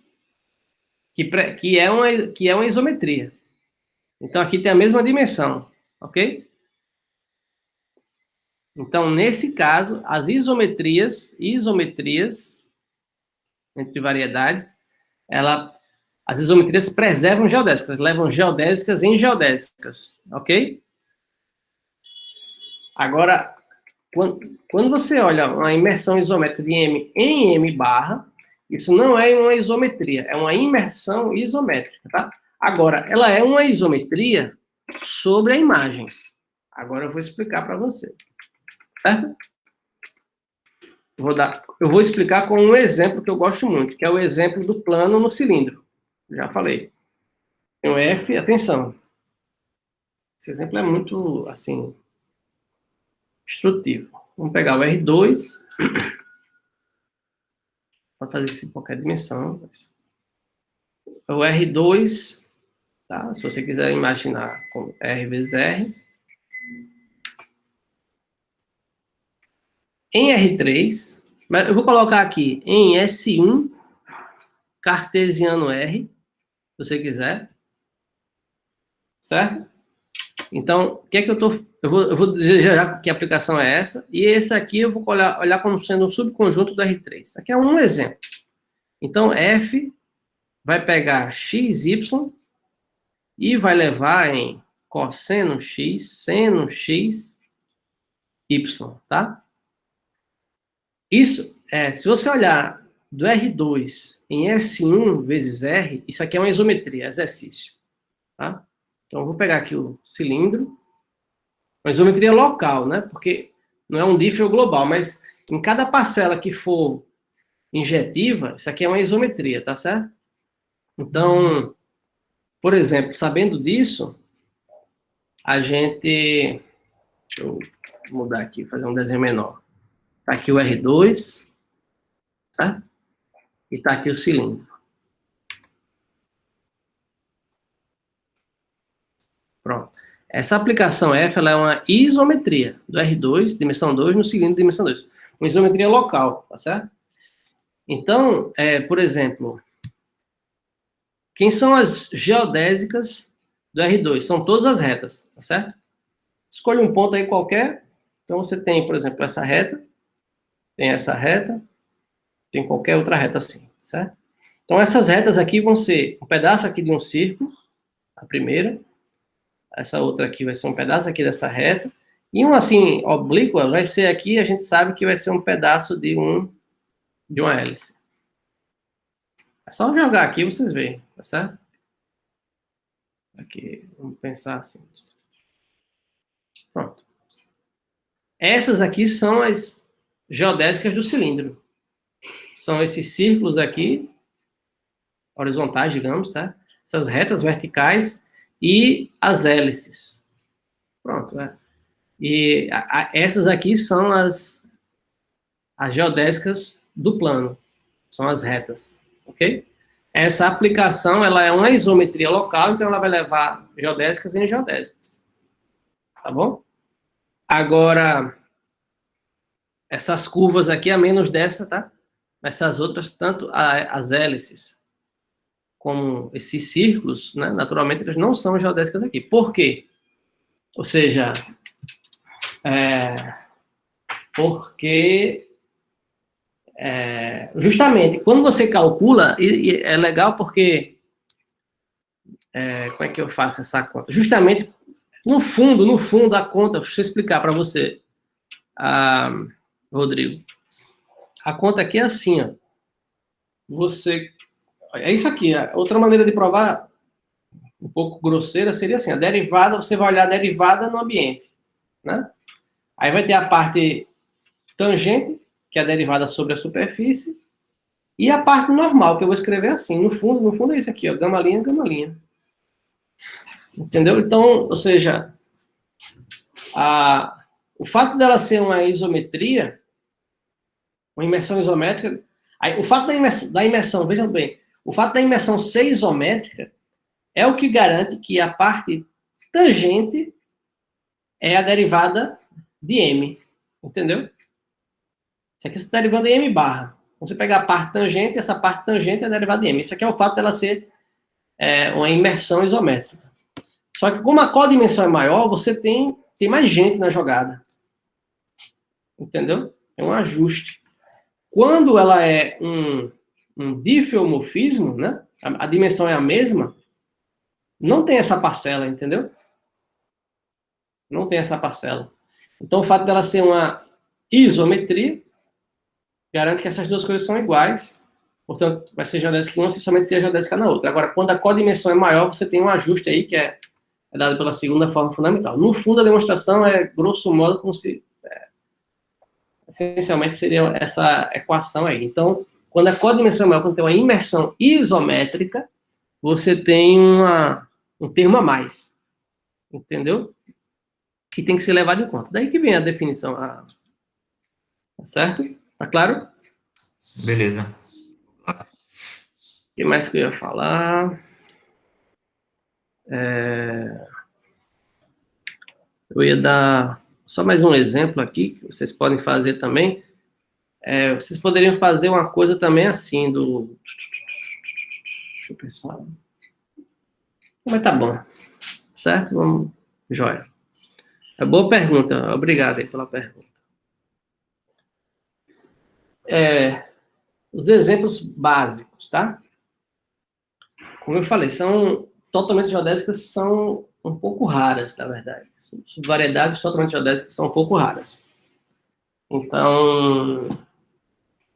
que é uma isometria. Então, aqui tem a mesma dimensão, ok? Então, nesse caso, as isometrias entre variedades, as isometrias preservam geodésicas, levam geodésicas em geodésicas, ok? Agora, quando você olha uma imersão isométrica de M em M barra, isso não é uma isometria, é uma imersão isométrica, tá? Agora, ela é uma isometria sobre a imagem. Agora eu vou explicar para você, certo? Eu vou explicar com um exemplo que eu gosto muito, que é o exemplo do plano no cilindro. Já falei. Tem o F, atenção. Esse exemplo é muito, assim, instrutivo. Vamos pegar o R2, para fazer isso em qualquer dimensão. O R2, tá? Se você quiser imaginar como R vezes R. Em R3, mas eu vou colocar aqui em S1, cartesiano R, se você quiser. Certo? Então, o que é que eu vou dizer já que a aplicação é essa, e esse aqui eu vou olhar como sendo um subconjunto do R3. Isso aqui é um exemplo. Então, F vai pegar XY e vai levar em cosseno X, seno X, Y, tá? Isso, se você olhar do R2 em S1 vezes R, isso aqui é uma isometria, exercício, tá? Então, eu vou pegar aqui o cilindro, uma isometria local, né? Porque não é um diffel global, mas em cada parcela que for injetiva, isso aqui é uma isometria, tá certo? Então, por exemplo, sabendo disso, a gente... Deixa eu mudar aqui, fazer um desenho menor. Tá aqui o R2, tá? E tá aqui o cilindro. Pronto. Essa aplicação F ela é uma isometria do R2, dimensão 2, no cilindro, dimensão 2. Uma isometria local, tá certo? Então, por exemplo, quem são as geodésicas do R2? São todas as retas, tá certo? Escolha um ponto aí qualquer. Então, você tem, por exemplo, essa reta, tem essa reta, tem qualquer outra reta assim, certo? Então, essas retas aqui vão ser um pedaço aqui de um círculo, a primeira. Essa outra aqui vai ser um pedaço aqui dessa reta. E um assim, oblíqua, vai ser aqui, a gente sabe que vai ser um pedaço de uma hélice. É só jogar aqui, vocês veem, tá certo? Aqui, vamos pensar assim. Pronto. Essas aqui são as geodésicas do cilindro. São esses círculos aqui, horizontais, digamos, tá? Essas retas verticais e as hélices. Pronto, E essas aqui são as geodésicas do plano. São as retas, ok? Essa aplicação, ela é uma isometria local, então ela vai levar geodésicas em geodésicas. Tá bom? Agora, essas curvas aqui, a menos dessa, tá? Essas outras, tanto as hélices como esses círculos, né, naturalmente, eles não são geodésicas aqui. Por quê? Ou seja, porque justamente quando você calcula, e é legal porque como é que eu faço essa conta? Justamente no fundo da conta, deixa eu explicar para você, Rodrigo. A conta aqui é assim, ó. É isso aqui. Outra maneira de provar, um pouco grosseira, seria assim: a derivada, você vai olhar a derivada no ambiente, né? Aí vai ter a parte tangente, que é a derivada sobre a superfície, e a parte normal, que eu vou escrever assim. No fundo é isso aqui, ó, gama linha. Entendeu? Então, ou seja, o fato dela ser uma isometria, uma imersão isométrica, o fato da imersão, vejam bem, o fato da imersão ser isométrica é o que garante que a parte tangente é a derivada de M. Entendeu? Isso aqui você está derivando em M barra. Você pega a parte tangente, essa parte tangente é a derivada de M. Isso aqui é o fato dela ser uma imersão isométrica. Só que como a codimensão é maior, você tem mais gente na jogada. Entendeu? É um ajuste. Quando ela é um diffeomorfismo, né? A dimensão é a mesma, não tem essa parcela, entendeu? Não tem essa parcela. Então, o fato dela ser uma isometria garante que essas duas coisas são iguais. Portanto, vai ser geodésica em uma, se somente ser geodésica na outra. Agora, quando a codimensão é maior, você tem um ajuste aí que é dado pela segunda forma fundamental. No fundo, a demonstração é, grosso modo, como se... essencialmente, seria essa equação aí. Então, quando a codimensão é maior, quando tem uma imersão isométrica, você tem um termo a mais. Entendeu? Que tem que ser levado em conta. Daí que vem a definição. Tá certo? Tá claro? Beleza. O que mais que eu ia falar? Eu ia dar só mais um exemplo aqui, que vocês podem fazer também. Vocês poderiam fazer uma coisa também assim, Deixa eu pensar. Mas tá bom. Certo? Vamos. Joia. É boa pergunta. Obrigado aí pela pergunta. Os exemplos básicos, tá? Como eu falei, são totalmente geodésicas, são um pouco raras, na verdade. Variedades totalmente geodésicas são um pouco raras. Então,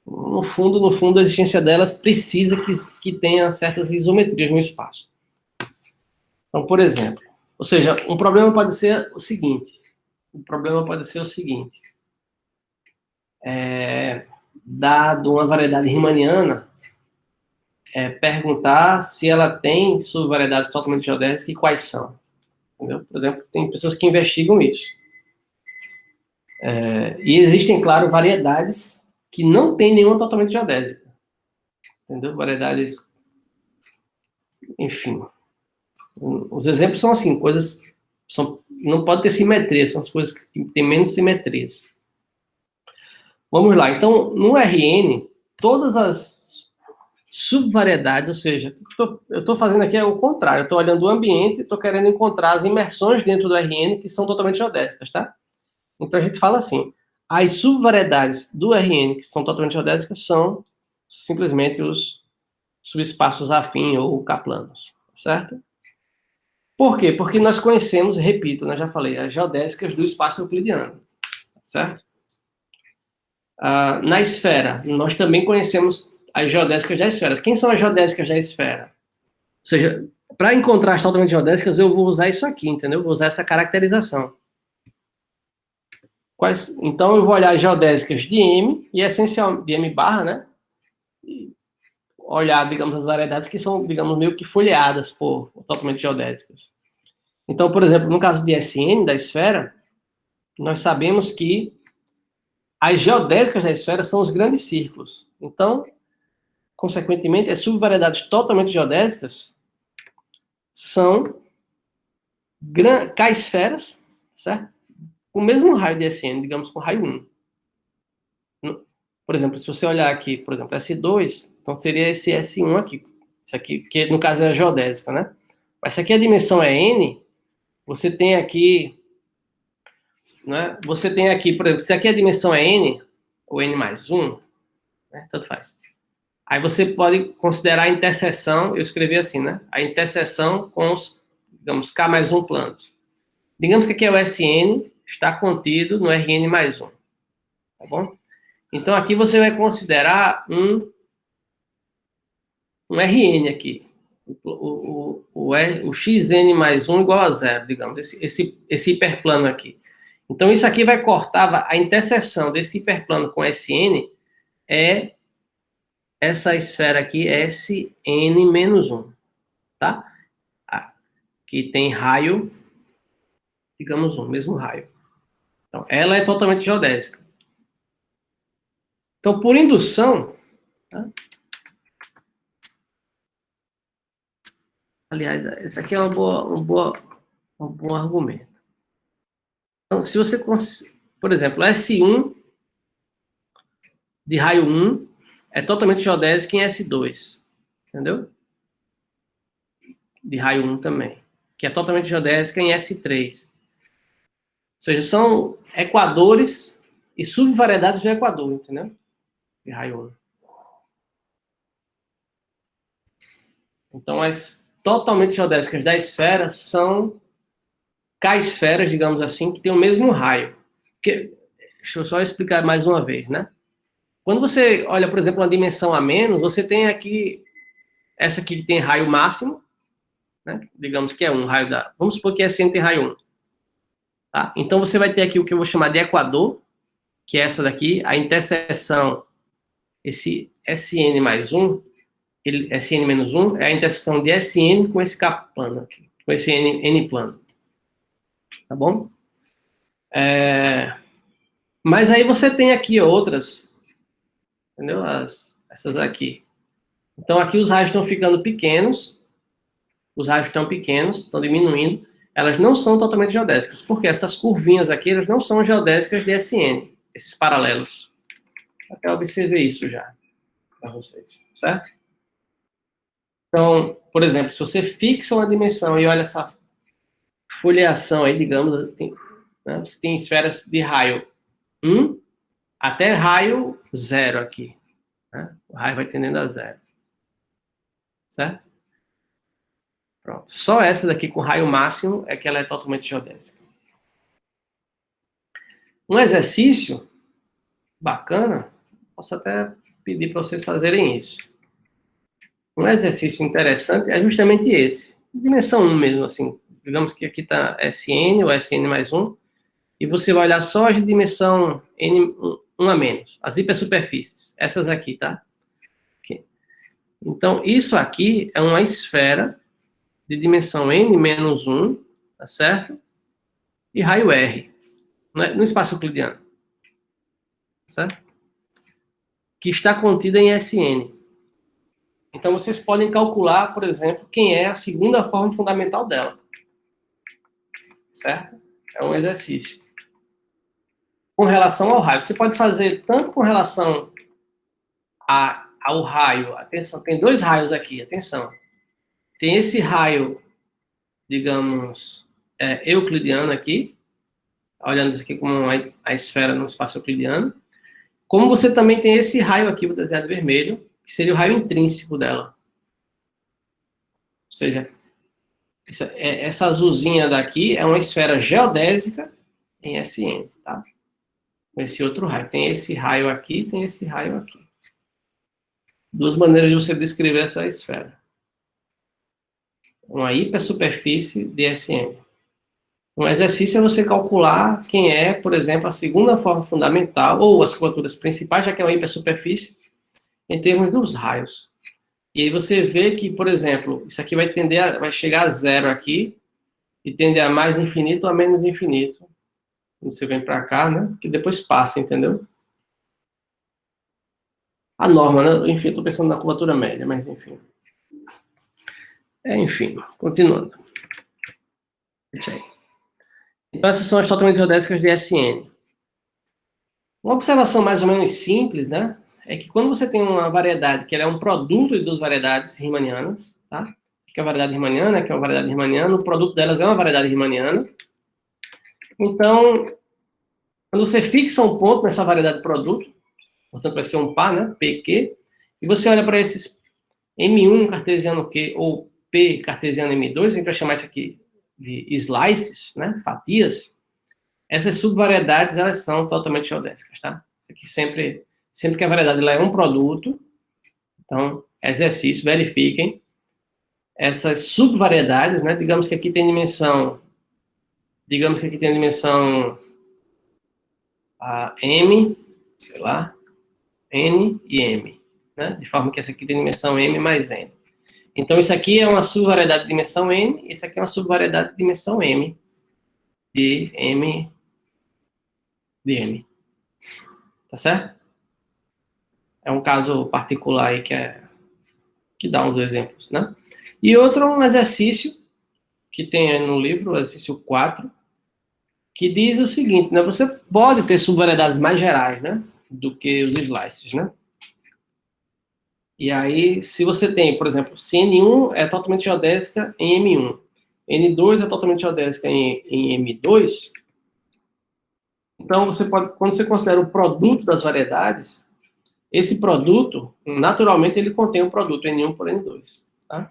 no fundo, a existência delas precisa que tenha certas isometrias no espaço. Então, por exemplo, ou seja, um problema pode ser o seguinte. Dado uma variedade riemanniana, perguntar se ela tem subvariedades totalmente geodésicas e quais são. Entendeu? Por exemplo, tem pessoas que investigam isso. E existem, claro, variedades que não tem nenhuma totalmente geodésica. Entendeu? Variedades, enfim. Os exemplos são assim, coisas... não pode ter simetria, são as coisas que têm menos simetrias. Vamos lá. Então, no RN, todas as subvariedades, ou seja, eu estou fazendo aqui é o contrário. Eu estou olhando o ambiente e estou querendo encontrar as imersões dentro do RN que são totalmente geodésicas, tá? Então, a gente fala assim, as subvariedades do RN que são totalmente geodésicas são simplesmente os subespaços afim ou kaplanos, certo? Por quê? Porque nós conhecemos, repito, já falei, as geodésicas do espaço euclidiano, certo? Na esfera, nós também conhecemos as geodésicas da esfera. Quem são as geodésicas da esfera? Ou seja, para encontrar as totalmente geodésicas, eu vou usar isso aqui, entendeu? Vou usar essa caracterização. Então, eu vou olhar as geodésicas de M, e essencialmente, de M barra, né? E olhar, digamos, as variedades que são, digamos, meio que folheadas por totalmente geodésicas. Então, por exemplo, no caso de SN, da esfera, nós sabemos que as geodésicas da esfera são os grandes círculos. Então, consequentemente, as subvariedades totalmente geodésicas são K-esferas, certo? Com o mesmo raio de SN, digamos, com raio 1. Por exemplo, se você olhar aqui, por exemplo, S2, então seria esse S1 aqui. Isso aqui, que no caso é a geodésica, né? Mas se aqui a dimensão é N, você tem aqui, né? Você tem aqui, por exemplo, se aqui a dimensão é N, ou N mais 1, né? Tanto faz. Aí você pode considerar a interseção, eu escrevi assim, né? A interseção com os, digamos, K mais 1 planos. Digamos que aqui é o SN, está contido no RN mais 1. Tá bom? Então aqui você vai considerar um RN aqui. O XN mais 1 igual a 0, digamos, esse hiperplano aqui. Então isso aqui vai cortar, a interseção desse hiperplano com SN é essa esfera aqui, SN menos 1, tá? Que tem raio, digamos, mesmo raio. Então, ela é totalmente geodésica. Então, por indução, tá? Aliás, esse aqui é um bom argumento. Então, se você, por exemplo, S1 de raio 1 é totalmente geodésico em S2, entendeu? De raio 1 também, que é totalmente geodésica em S3. Ou seja, são equadores e subvariedades do equador, entendeu? De raio 1. Então, as totalmente geodésicas da esfera são K-esferas, digamos assim, que tem o mesmo raio. Deixa eu só explicar mais uma vez, né? Quando você olha, por exemplo, uma dimensão a menos, você tem aqui, essa aqui que tem raio máximo, né? Digamos que é um raio da... Vamos supor que SN tem raio 1. Tá? Então, você vai ter aqui o que eu vou chamar de equador, que é essa daqui, a interseção, esse SN mais 1, SN menos 1, é a interseção de SN com esse K plano aqui, com esse N plano. Tá bom? Mas aí você tem aqui outras, entendeu? Essas aqui. Então, aqui os raios estão ficando pequenos, os raios estão pequenos, estão diminuindo, elas não são totalmente geodésicas, porque essas curvinhas aqui, elas não são geodésicas de SN, esses paralelos. Até observei isso já para vocês, certo? Então, por exemplo, se você fixa uma dimensão e olha essa foliação aí, digamos, né, você tem esferas de raio 1 até raio 0 aqui. Né? O raio vai tendendo a 0. Certo? Pronto. Só essa daqui com raio máximo é que ela é totalmente geodésica. Um exercício bacana, posso até pedir para vocês fazerem isso. Um exercício interessante é justamente esse. Dimensão 1 mesmo, assim. Digamos que aqui está SN, ou SN mais 1, e você vai olhar só as de dimensão N1 a menos, as hipersuperfícies. Essas aqui, tá? Okay. Então, isso aqui é uma esfera de dimensão N menos 1, tá certo? E raio R, no espaço euclidiano. Certo? Que está contida em SN. Então, vocês podem calcular, por exemplo, quem é a segunda forma fundamental dela. Certo? É um exercício. Com relação ao raio. Você pode fazer tanto com relação ao raio. Atenção, tem dois raios aqui, atenção. Tem esse raio, digamos, euclidiano aqui, olhando isso aqui como a esfera no espaço euclidiano. Como você também tem esse raio aqui, vou desenhar de vermelho, que seria o raio intrínseco dela. Ou seja, essa azulzinha daqui é uma esfera geodésica em SN, tá? Esse outro raio. Tem esse raio aqui, tem esse raio aqui. Duas maneiras de você descrever essa esfera. Uma hipersuperfície de SN. Um exercício é você calcular quem é, por exemplo, a segunda forma fundamental, ou as curvaturas principais, já que é uma hipersuperfície, em termos dos raios. E aí você vê que, por exemplo, isso aqui vai chegar a 0 aqui, e tender a mais infinito ou a menos infinito. Você vem para cá, né? Que depois passa, entendeu? A norma, né? Enfim, estou pensando na curvatura média, mas enfim. Enfim, continuando. Então, essas são as totalmente geodésicas de SN. Uma observação mais ou menos simples, né? É que quando você tem uma variedade que ela é um produto de duas variedades riemannianas, tá? Que é a variedade riemanniana, que é uma variedade riemanniana, o produto delas é uma variedade riemanniana. Então, quando você fixa um ponto nessa variedade de produto, portanto vai ser um par, né? PQ, e você olha para esses M1 cartesiano Q ou P cartesiano M2, a gente vai chamar isso aqui de slices, né? Fatias. Essas subvariedades, elas são totalmente geodésicas, tá? Isso aqui sempre que a variedade ela é um produto, então, exercício, verifiquem essas subvariedades, né? Digamos que aqui tem dimensão M, sei lá, N e M, né? De forma que essa aqui tem dimensão M mais N. Então, isso aqui é uma subvariedade de dimensão N, isso aqui é uma subvariedade de dimensão M, de M. Tá certo? É um caso particular aí que dá uns exemplos, né? E outro, um exercício que tem aí no livro, o exercício 4, que diz o seguinte, né? Você pode ter subvariedades mais gerais, né? Do que os slices, né? E aí, se você tem, por exemplo, se N1 é totalmente geodésica em M1, N2 é totalmente geodésica em M2, Então, quando você considera o produto das variedades, esse produto, naturalmente, ele contém o produto N1 por N2, tá?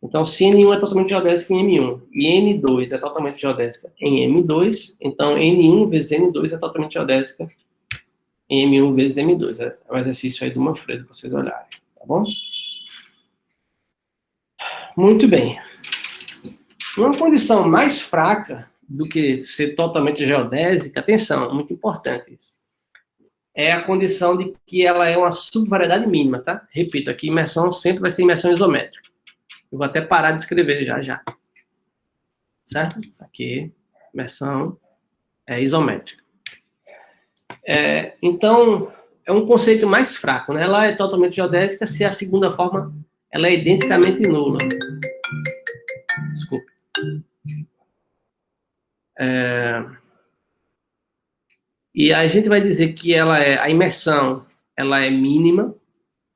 Então, se N1 é totalmente geodésica em M1 e N2 é totalmente geodésica em M2, então N1 vezes N2 é totalmente geodésica em M1 vezes M2. É um exercício aí do Manfredo para vocês olharem, tá bom? Muito bem. Uma condição mais fraca do que ser totalmente geodésica, atenção, muito importante isso, é a condição de que ela é uma subvariedade mínima, tá? Repito, aqui imersão sempre vai ser imersão isométrica. Eu vou até parar de escrever já. Certo? Aqui, imersão isométrica. Então, é um conceito mais fraco, né? Ela é totalmente geodésica se a segunda forma ela é identicamente nula. Desculpa. E a gente vai dizer que a imersão ela é mínima,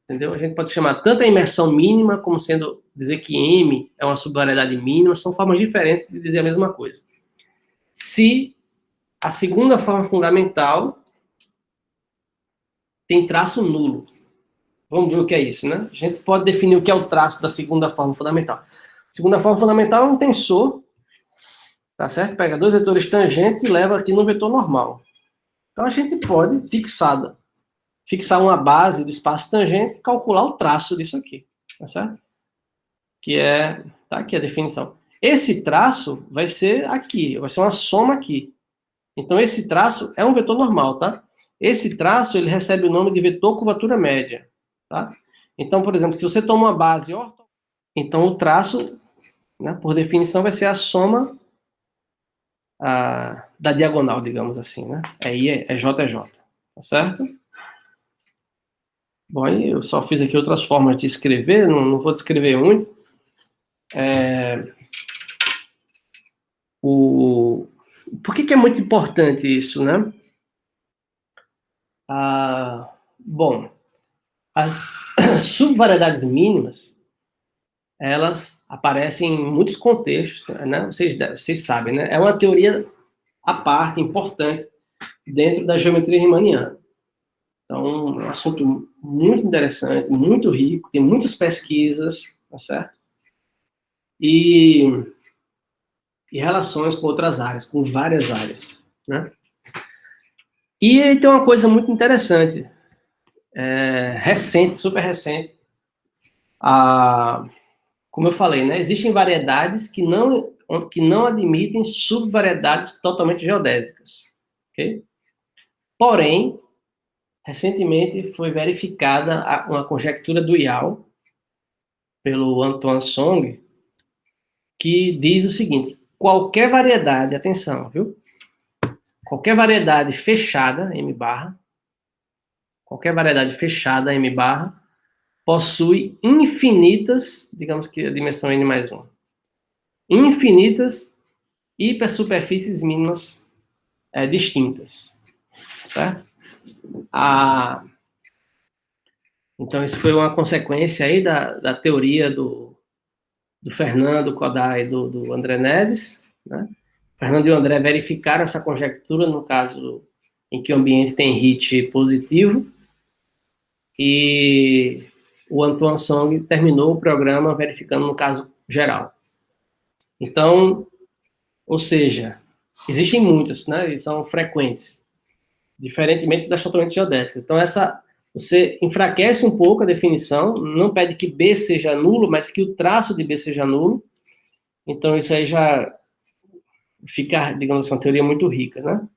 entendeu? A gente pode chamar tanto a imersão mínima como sendo dizer que M é uma subvariedade mínima, são formas diferentes de dizer a mesma coisa. Se a segunda forma fundamental tem traço nulo. Vamos ver o que é isso, né? A gente pode definir o que é o traço da segunda forma fundamental. A segunda forma fundamental é um tensor, tá certo? Pega dois vetores tangentes e leva aqui no vetor normal. Então a gente pode fixar uma base do espaço tangente e calcular o traço disso aqui, tá certo? Tá aqui a definição. Esse traço vai ser aqui, vai ser uma soma aqui. Então esse traço é um vetor normal, tá? Esse traço ele recebe o nome de vetor curvatura média, tá? Então, por exemplo, se você toma uma base ortogonal, então o traço, né, por definição, vai ser a soma da diagonal, digamos assim, né? I é J é J, tá certo? Bom, eu só fiz aqui outras formas de escrever, não vou descrever muito. Por que é muito importante isso, né? Bom, as subvariedades mínimas, elas aparecem em muitos contextos, né? Vocês sabem, né? É uma teoria à parte, importante, dentro da geometria riemanniana. Então, é um assunto muito interessante, muito rico, tem muitas pesquisas, tá certo? E relações com outras áreas, com várias áreas, né? E tem uma coisa muito interessante, recente, super recente, como eu falei, né? Existem variedades que não admitem subvariedades totalmente geodésicas, ok? Porém, recentemente foi verificada uma conjectura do Yau, pelo Antoine Song, que diz o seguinte: qualquer variedade, atenção, viu? Qualquer variedade fechada, M barra, qualquer variedade fechada, M barra, possui infinitas, digamos que a dimensão N mais 1, infinitas hipersuperfícies mínimas distintas, certo? Então, isso foi uma consequência aí da teoria do Fernando Kodai e do André Neves, né? Fernando e o André verificaram essa conjectura no caso em que o ambiente tem HIT positivo, e o Antoine Song terminou o programa verificando no caso geral. Então, ou seja, existem muitas, né, e são frequentes, diferentemente das totalmente geodésicas. Então, você enfraquece um pouco a definição, não pede que B seja nulo, mas que o traço de B seja nulo. Então, isso aí já fica, digamos assim, uma teoria muito rica, né?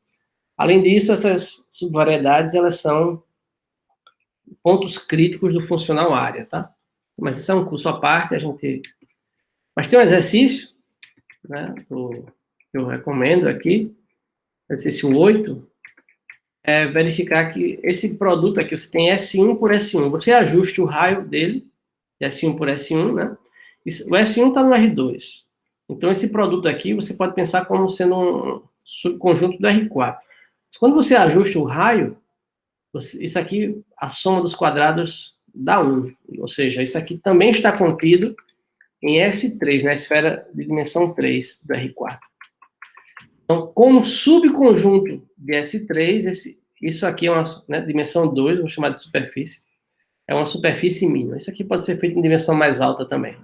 Além disso, essas subvariedades, elas são pontos críticos do funcional área, tá? Mas isso é um curso à parte, Mas tem um exercício, né, que eu recomendo aqui, exercício 8, é verificar que esse produto aqui, você tem S1 por S1, você ajuste o raio dele, S1 por S1, né? O S1 está no R2. Então, esse produto aqui, você pode pensar como sendo um subconjunto do R4. Mas quando você ajusta o raio, isso aqui, a soma dos quadrados dá 1. Ou seja, isso aqui também está contido em S3, na esfera de dimensão 3 do R4. Então, com um subconjunto de S3, isso aqui é uma, né, dimensão 2, vou chamar de superfície, é uma superfície mínima. Isso aqui pode ser feito em dimensão mais alta também.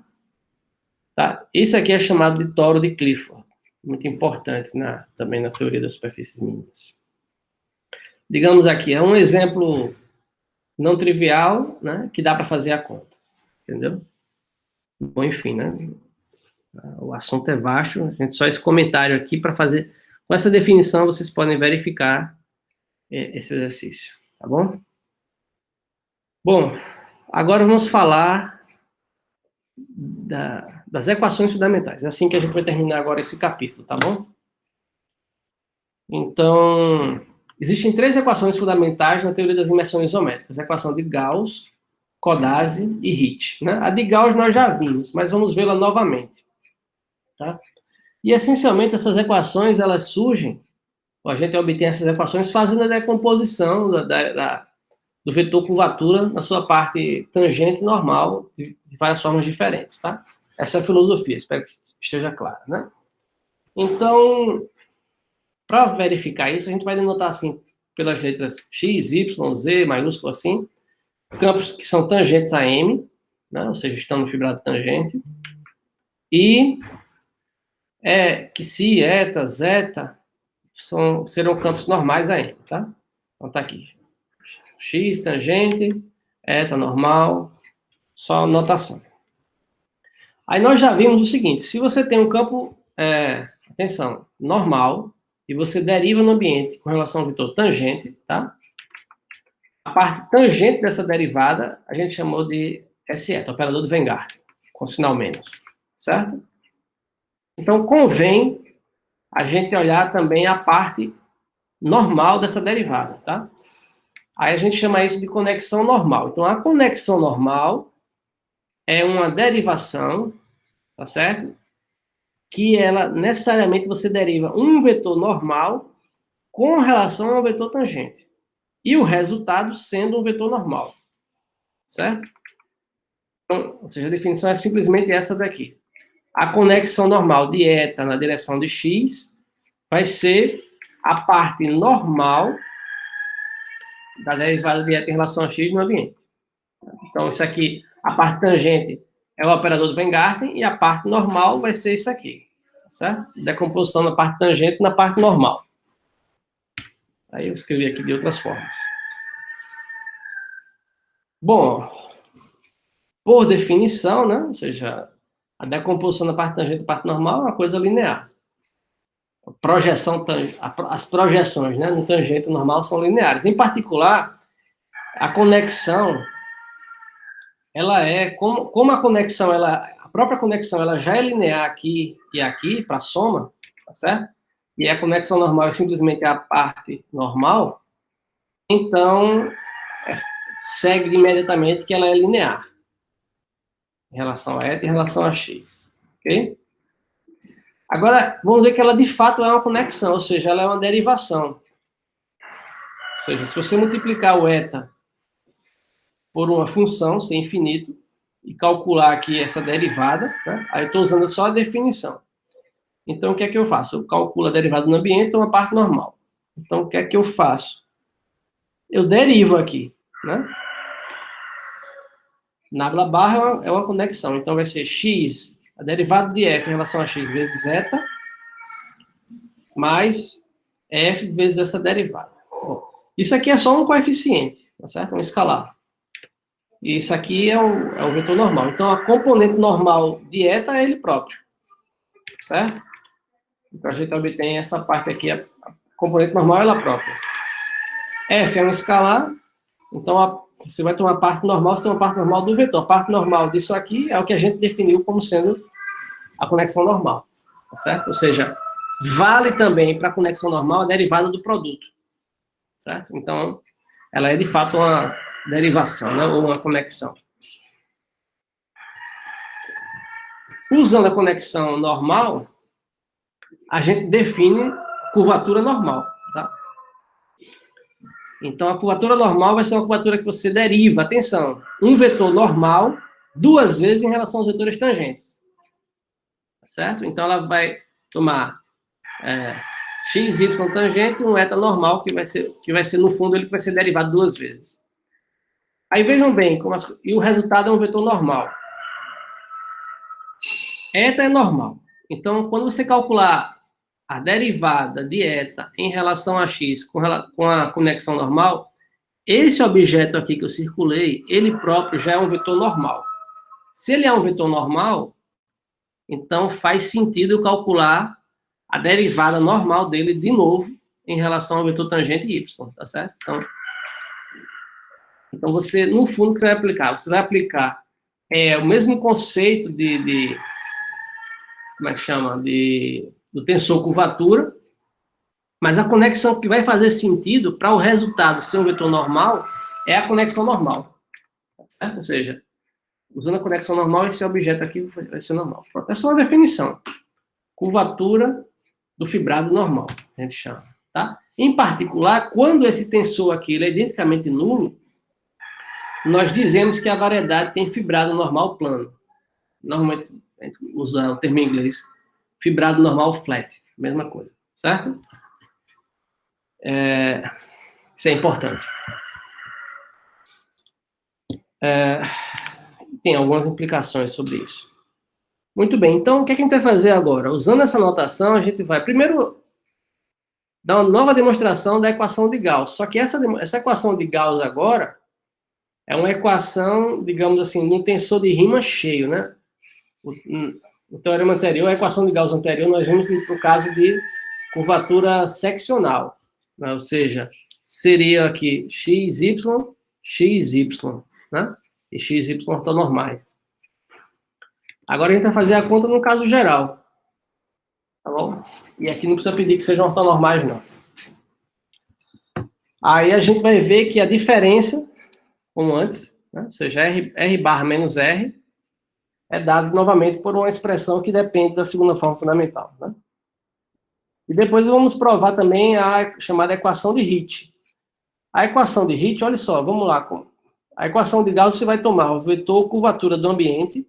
Tá? Isso aqui é chamado de toro de Clifford, muito importante também na teoria das superfícies mínimas. Digamos aqui, é um exemplo não trivial, né, que dá para fazer a conta, entendeu? Bom, enfim, né? O assunto é vasto, a gente só esse comentário aqui para fazer. Com essa definição, vocês podem verificar esse exercício, tá bom? Bom, agora vamos falar das equações fundamentais. É assim que a gente vai terminar agora esse capítulo, tá bom? Então, existem 3 equações fundamentais na teoria das imersões isométricas: a equação de Gauss, Codazzi e Ritch, né? A de Gauss nós já vimos, mas vamos vê-la novamente, tá? E, essencialmente, essas equações, elas surgem, a gente obtém essas equações fazendo a decomposição do vetor curvatura na sua parte tangente normal, de várias formas diferentes, tá? Essa é a filosofia, espero que esteja claro, né? Então, para verificar isso, a gente vai denotar assim, pelas letras X, Y, Z, maiúsculo assim, campos que são tangentes a M, né? Ou seja, estão no fibrado tangente, e que si, eta, zeta, serão campos normais a M, tá? Então tá aqui. X, tangente, eta, normal, só notação. Aí nós já vimos o seguinte: se você tem um campo, atenção, normal, e você deriva no ambiente com relação ao vetor tangente, tá? A parte tangente dessa derivada a gente chamou de S-eta, operador de Weingarten, com sinal menos, certo? Então convém a gente olhar também a parte normal dessa derivada, tá? Aí a gente chama isso de conexão normal. Então a conexão normal é uma derivação, tá certo? Que ela, necessariamente, você deriva um vetor normal com relação ao vetor tangente. E o resultado sendo um vetor normal. Certo? Então, ou seja, a definição é simplesmente essa daqui. A conexão normal de eta na direção de x vai ser a parte normal da derivada de eta em relação a x no ambiente. Então, isso aqui, a parte tangente é o operador do Weingarten e a parte normal vai ser isso aqui. Certo? Decomposição na parte tangente na parte normal. Aí eu escrevi aqui de outras formas. Bom, por definição, né? Ou seja, a decomposição da parte tangente e parte normal é uma coisa linear. As projeções, né, no tangente normal são lineares. Em particular, a conexão, ela como a conexão, a própria conexão, ela já é linear aqui e aqui para a soma, tá certo? E a conexão normal é simplesmente a parte normal, então segue imediatamente que ela é linear em relação a eta e em relação a x, ok? Agora, vamos ver que ela de fato é uma conexão, ou seja, ela é uma derivação. Ou seja, se você multiplicar o eta por uma função sem infinito e calcular aqui essa derivada, né? Aí eu estou usando só a definição. Então, o que é que eu faço? Eu calculo a derivada no ambiente, uma parte normal. Então, o que é que eu faço? Eu derivo aqui, né? Nabla barra é uma conexão. Então, vai ser x, a derivada de f em relação a x vezes eta, mais f vezes essa derivada. Bom, isso aqui é só um coeficiente, tá certo? Um escalar. E isso aqui é o vetor normal. Então, a componente normal de eta é ele próprio, certo? Então, a gente obtém essa parte aqui, a componente normal é ela própria. F é um escalar, então você vai ter uma parte normal, você tem uma parte normal do vetor. A parte normal disso aqui é o que a gente definiu como sendo a conexão normal, tá certo? Ou seja, vale também para a conexão normal a derivada do produto, certo? Então, ela é de fato uma derivação, né? Ou uma conexão. Usando a conexão normal, a gente define curvatura normal, tá? Então, a curvatura normal vai ser uma curvatura que você deriva, atenção, um vetor normal 2 vezes em relação aos vetores tangentes. Tá certo? Então, ela vai tomar x, y tangente e um eta normal, que vai ser no fundo, ele vai ser derivado duas vezes. Aí vejam bem, e o resultado é um vetor normal. Eta é normal. Então, quando você calcular a derivada de eta em relação a x com a conexão normal, esse objeto aqui que eu circulei, ele próprio já é um vetor normal. Se ele é um vetor normal, então faz sentido eu calcular a derivada normal dele de novo em relação ao vetor tangente y, tá certo? Então você, no fundo, que você vai aplicar? Você vai aplicar o mesmo conceito como é que chama? Do tensor curvatura, mas a conexão que vai fazer sentido para o resultado ser um vetor normal é a conexão normal, tá certo? Ou seja, usando a conexão normal, esse objeto aqui vai ser normal. Pronto, é só uma definição. Curvatura do fibrado normal, a gente chama, tá? Em particular, quando esse tensor aqui ele é identicamente nulo, nós dizemos que a variedade tem fibrado normal plano. Normalmente, a gente usa o termo em inglês, fibrado normal flat, mesma coisa, certo? Isso é importante. Tem algumas implicações sobre isso. Muito bem, então o que a gente vai fazer agora? Usando essa notação, a gente vai primeiro dar uma nova demonstração da equação de Gauss. Só que essa equação de Gauss agora é uma equação, digamos assim, num tensor de Riemann cheio, né? O teorema anterior, a equação de Gauss anterior, nós vimos para o caso de curvatura seccional, né? Ou seja, seria aqui xy, xy, né? E xy ortonormais. Agora a gente vai fazer a conta no caso geral, tá bom? E aqui não precisa pedir que sejam ortonormais, não. Aí a gente vai ver que a diferença, como antes, né? Ou seja, R barra menos R, é dado novamente por uma expressão que depende da segunda forma fundamental, né? E depois vamos provar também a chamada equação de Hit. A equação de Hit, olha só, vamos lá. A equação de Gauss você vai tomar o vetor curvatura do ambiente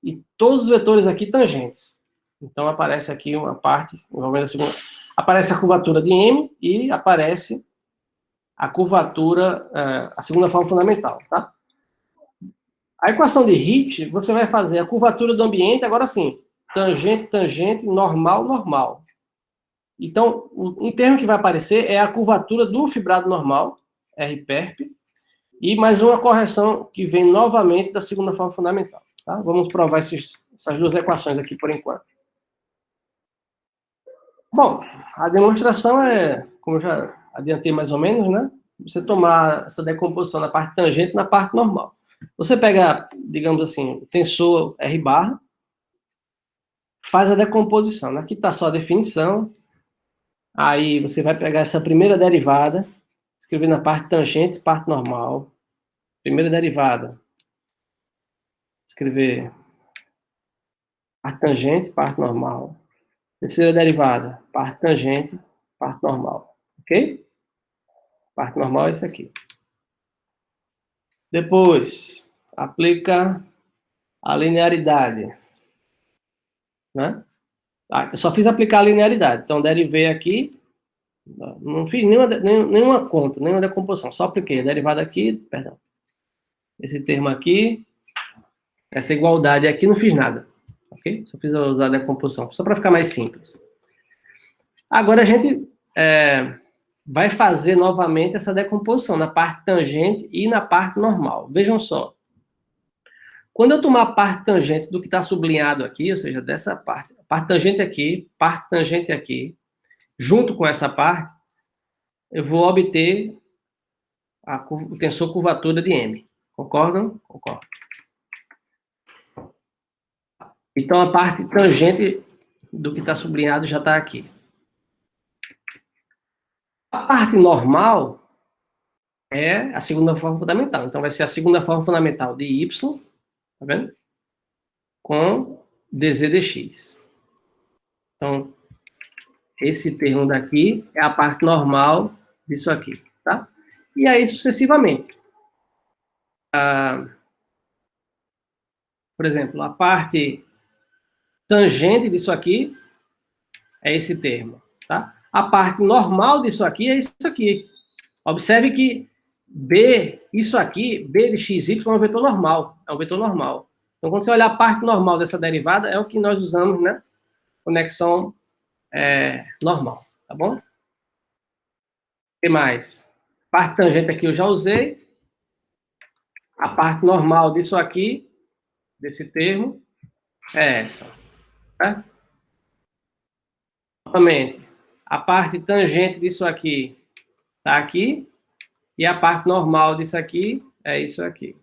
e todos os vetores aqui tangentes. Então aparece aqui uma parte, envolvendo a segunda. Aparece a curvatura de M e aparece a curvatura, a segunda forma fundamental, tá? A equação de Hit, você vai fazer a curvatura do ambiente, agora sim, tangente, tangente, normal, normal. Então, um termo que vai aparecer é a curvatura do fibrado normal, R-perp, e mais uma correção que vem novamente da segunda forma fundamental. Tá? Vamos provar essas duas equações aqui por enquanto. Bom, a demonstração é, como eu já adiantei mais ou menos, né? Você tomar essa decomposição na parte tangente e na parte normal. Você pega, digamos assim, o tensor R barra, faz a decomposição. Aqui está só a definição. Aí você vai pegar essa primeira derivada, escrever na parte tangente, parte normal. Primeira derivada. Escrever parte tangente, parte normal. Terceira derivada, parte tangente, parte normal. Ok? Parte normal é isso aqui. Depois, aplica a linearidade. Né? Eu só fiz aplicar a linearidade. Então, derivei aqui. Não fiz nenhuma conta, nenhuma decomposição. Só apliquei a derivada aqui, perdão. Esse termo aqui. Essa igualdade aqui, não fiz nada. Ok? Só fiz usar a decomposição. Só para ficar mais simples. Agora a gente vai fazer novamente essa decomposição na parte tangente e na parte normal. Vejam só. Quando eu tomar a parte tangente do que está sublinhado aqui, ou seja, dessa parte tangente aqui, junto com essa parte, eu vou obter o tensor curvatura de M. Concordam? Concordo. Então, a parte tangente do que está sublinhado já está aqui. A parte normal é a segunda forma fundamental. Então, vai ser a segunda forma fundamental de Y, tá vendo? Com dz dx. Então, esse termo daqui é a parte normal disso aqui, tá? E aí, sucessivamente. Por exemplo, a parte tangente disso aqui é esse termo, tá? A parte normal disso aqui é isso aqui. Observe que B, isso aqui, B de xy é um vetor normal. É um vetor normal. Então, quando você olhar a parte normal dessa derivada, é o que nós usamos, né? Conexão normal, tá bom? O que mais? Parte tangente aqui eu já usei. A parte normal disso aqui, desse termo, é essa. Certo? Novamente, a parte tangente disso aqui está aqui. E a parte normal disso aqui é isso aqui.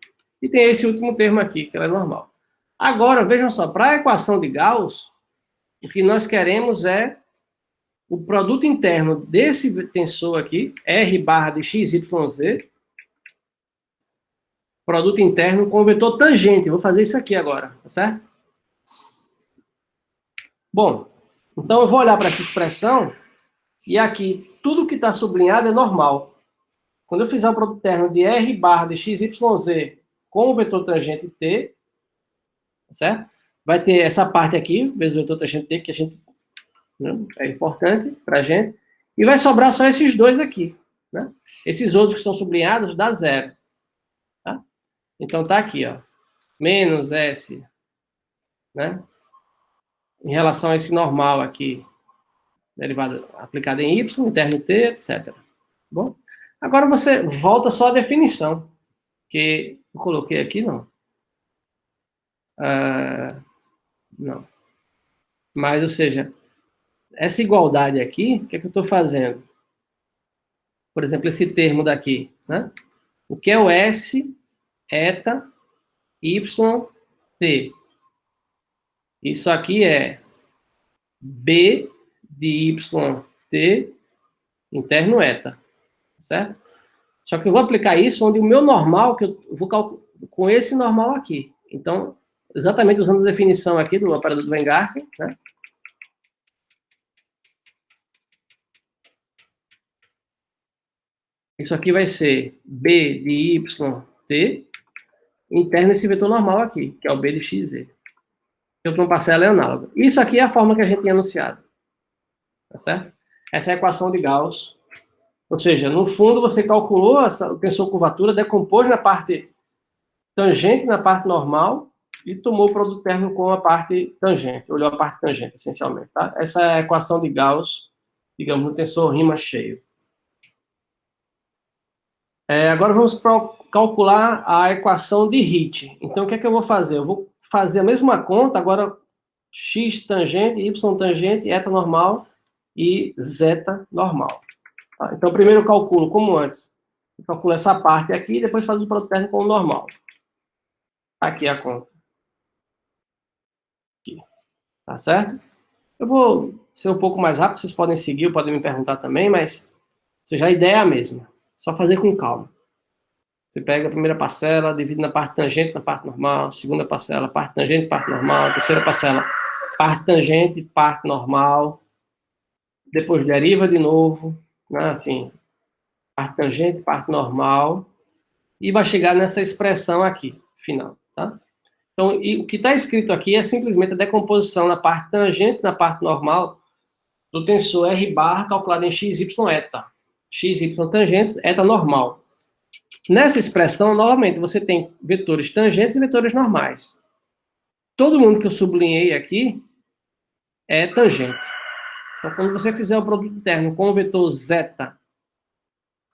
E tem esse último termo aqui, que ela é normal. Agora, vejam só, para a equação de Gauss, o que nós queremos é o produto interno desse tensor aqui, R barra de XYZ, produto interno com o vetor tangente. Vou fazer isso aqui agora, tá certo? Bom, então eu vou olhar para essa expressão e aqui tudo que está sublinhado é normal. Quando eu fizer o produto interno de R barra de XYZ com o vetor tangente T, certo? Vai ter essa parte aqui, vezes o vetor tangente T, que a gente, né, é importante para a gente, e vai sobrar só esses dois aqui, né? Esses outros que estão sublinhados dá zero, tá? Então tá aqui, ó, menos S, né? Em relação a esse normal aqui, derivada aplicada em Y, interno T, etc. Bom, agora você volta só à definição, que eu coloquei aqui, não. Não. Mas, ou seja, essa igualdade aqui, o que é que eu estou fazendo? Por exemplo, esse termo daqui, né? O que é o S, eta, Y, T? Isso aqui é B de Y, T, interno eta, certo? Só que eu vou aplicar isso onde o meu normal, que eu vou calcular com esse normal aqui. Então, exatamente usando a definição aqui do operador do Weingarten, né? Isso aqui vai ser B de Y, T, interno esse vetor normal aqui, que é o B de XZ. Eu para uma parcela é análoga. Isso aqui é a forma que a gente tinha anunciado. Tá certo? Essa é a equação de Gauss. Ou seja, no fundo, você calculou o tensor curvatura, decompôs na parte tangente, na parte normal, e tomou o produto termo com a parte tangente. Olhou a parte tangente, essencialmente. Tá? Essa é a equação de Gauss, digamos, no tensor Riemann cheio. Agora vamos calcular a equação de Hit. Então, o que é que eu vou fazer? Eu vou fazer a mesma conta, agora x tangente, y tangente, eta normal e zeta normal. Tá? Então, primeiro eu calculo, como antes, eu calculo essa parte aqui e depois faço o produto termo com o normal. Aqui a conta. Aqui. Tá certo? Eu vou ser um pouco mais rápido, vocês podem seguir, podem me perguntar também, mas seja, a ideia é a mesma. Só fazer com calma. Você pega a primeira parcela, divide na parte tangente, na parte normal, segunda parcela, parte tangente, parte normal, terceira parcela, parte tangente, parte normal, depois deriva de novo, né, assim, parte tangente, parte normal, e vai chegar nessa expressão aqui, final, tá? Então, o que está escrito aqui é simplesmente a decomposição na parte tangente, na parte normal, do tensor R barra calculado em x, y, eta. X, y tangentes, eta normal. Nessa expressão, novamente, você tem vetores tangentes e vetores normais. Todo mundo que eu sublinhei aqui é tangente. Então, quando você fizer o produto interno com o vetor zeta,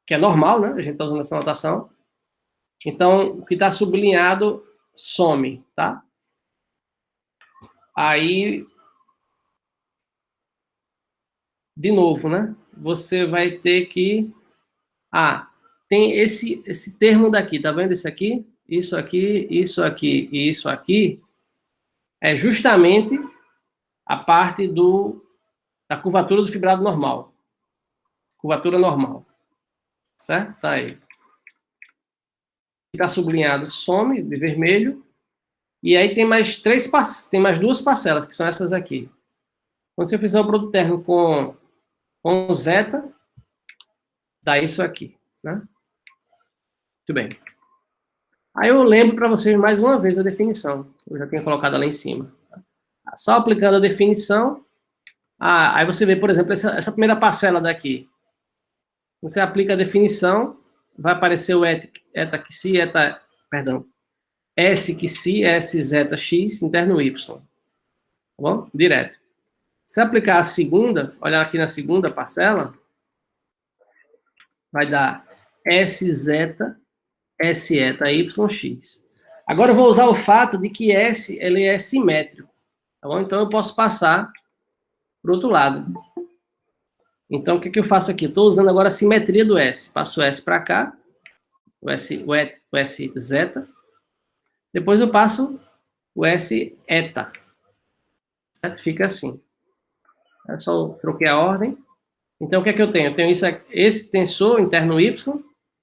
que é normal, né? A gente está usando essa notação. Então, o que está sublinhado some, tá? Aí, de novo, né? Você vai ter que... tem esse termo daqui, tá vendo esse aqui? Isso aqui, isso aqui e isso aqui é justamente a parte da curvatura do fibrado normal. Curvatura normal. Certo? Tá aí. Está sublinhado some, de vermelho. E aí tem mais duas parcelas, que são essas aqui. Quando você fizer o produto termo com zeta, dá isso aqui, né? Muito bem. Aí eu lembro para vocês mais uma vez a definição. Eu já tinha colocado lá em cima. Só aplicando a definição, Aí você vê, por exemplo, essa primeira parcela daqui. Você aplica a definição, vai aparecer o eta que si, perdão, S que si, S zeta x, interno y. Tá bom? Direto. Se aplicar a segunda, olhar aqui na segunda parcela, vai dar S zeta, S eta y x. Agora eu vou usar o fato de que S ele é simétrico. Tá bom? Então eu posso passar para o outro lado. Então o que eu faço aqui? Estou usando agora a simetria do S. Passo o S para cá, o S zeta. Depois eu passo o S eta. Certo? Fica assim. Eu só troquei a ordem. Então, o que é que eu tenho? Eu tenho esse tensor interno y,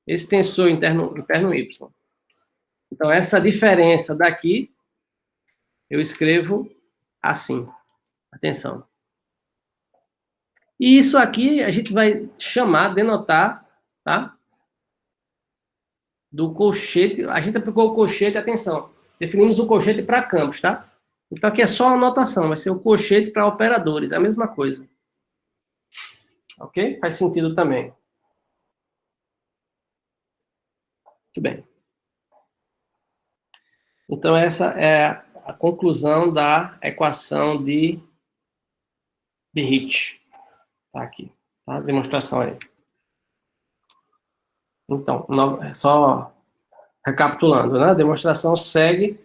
esse tensor interno y. Então, essa diferença daqui, eu escrevo assim. Atenção. E isso aqui a gente vai chamar, denotar, tá? Do colchete. A gente aplicou o colchete, atenção. Definimos o colchete para campos, tá? Então, aqui é só a anotação. Vai ser o colchete para operadores. É a mesma coisa. Ok? Faz sentido também. Muito bem. Então, essa é a conclusão da equação de Hit. Tá aqui. Tá? Demonstração aí. Então, só recapitulando, né? A demonstração segue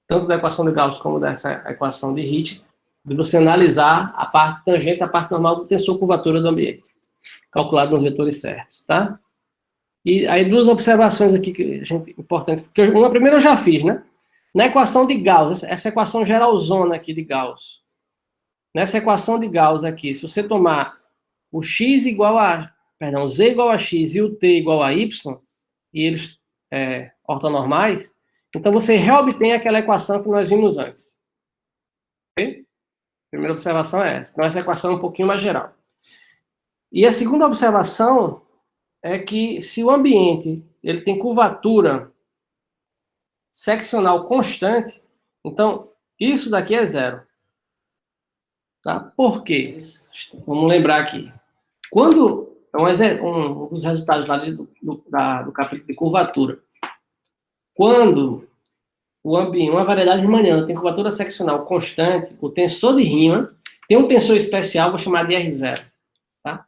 tanto da equação de Gauss como dessa equação de Hit, de você analisar a parte tangente, a parte normal do tensor curvatura do ambiente, calculado nos vetores certos, tá? E aí duas observações aqui que importante, que uma primeira eu já fiz, né? Na equação de Gauss, essa equação geralzona aqui de Gauss, nessa equação de Gauss aqui, se você tomar o z igual a x e o t igual a y, e eles ortonormais, então você reobtém aquela equação que nós vimos antes. Ok? Primeira observação é essa. Então essa equação é um pouquinho mais geral. E a segunda observação é que se o ambiente ele tem curvatura seccional constante, então isso daqui é zero. Tá? Por quê? Vamos lembrar aqui. Quando um dos resultados lá do capítulo de curvatura, quando o ambiente, uma variedade riemanniana tem curvatura seccional constante, o tensor de Riemann tem um tensor especial, vou chamar de R0. Tá?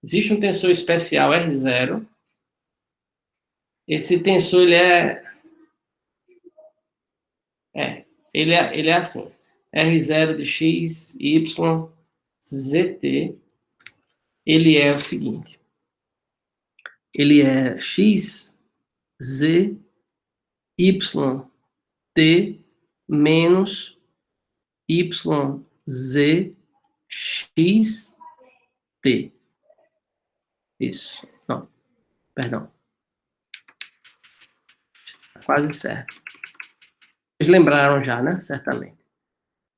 Existe um tensor especial R0. Esse tensor ele é assim. R0 de x, y, zt. Ele é o seguinte. Ele é x, z, y, t menos y, z, x, t. Isso. Não, perdão. Quase certo. Vocês lembraram já, né? Certamente.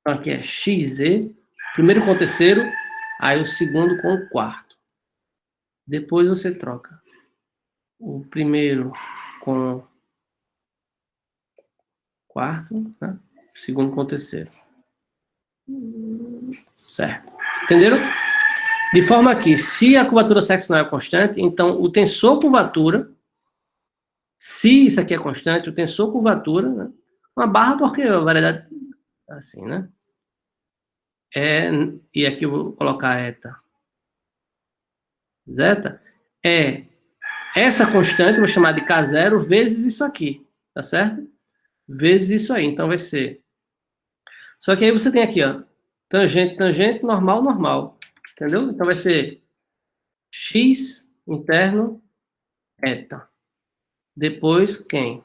Então, aqui é xz, primeiro com o terceiro, aí o segundo com o quarto. Depois você troca o primeiro com o quarto, né? O segundo com o terceiro. Certo. Entenderam? De forma que, se a curvatura seccional é constante, então o tensor curvatura, se isso aqui é constante, o tensor curvatura, né? Uma barra porque a variedade assim, né? E aqui eu vou colocar eta. Zeta é essa constante, vou chamar de K0, vezes isso aqui, tá certo? Vezes isso aí, então vai ser. Só que aí você tem aqui, ó, tangente, tangente, normal, normal, entendeu? Então vai ser x interno eta. Depois quem?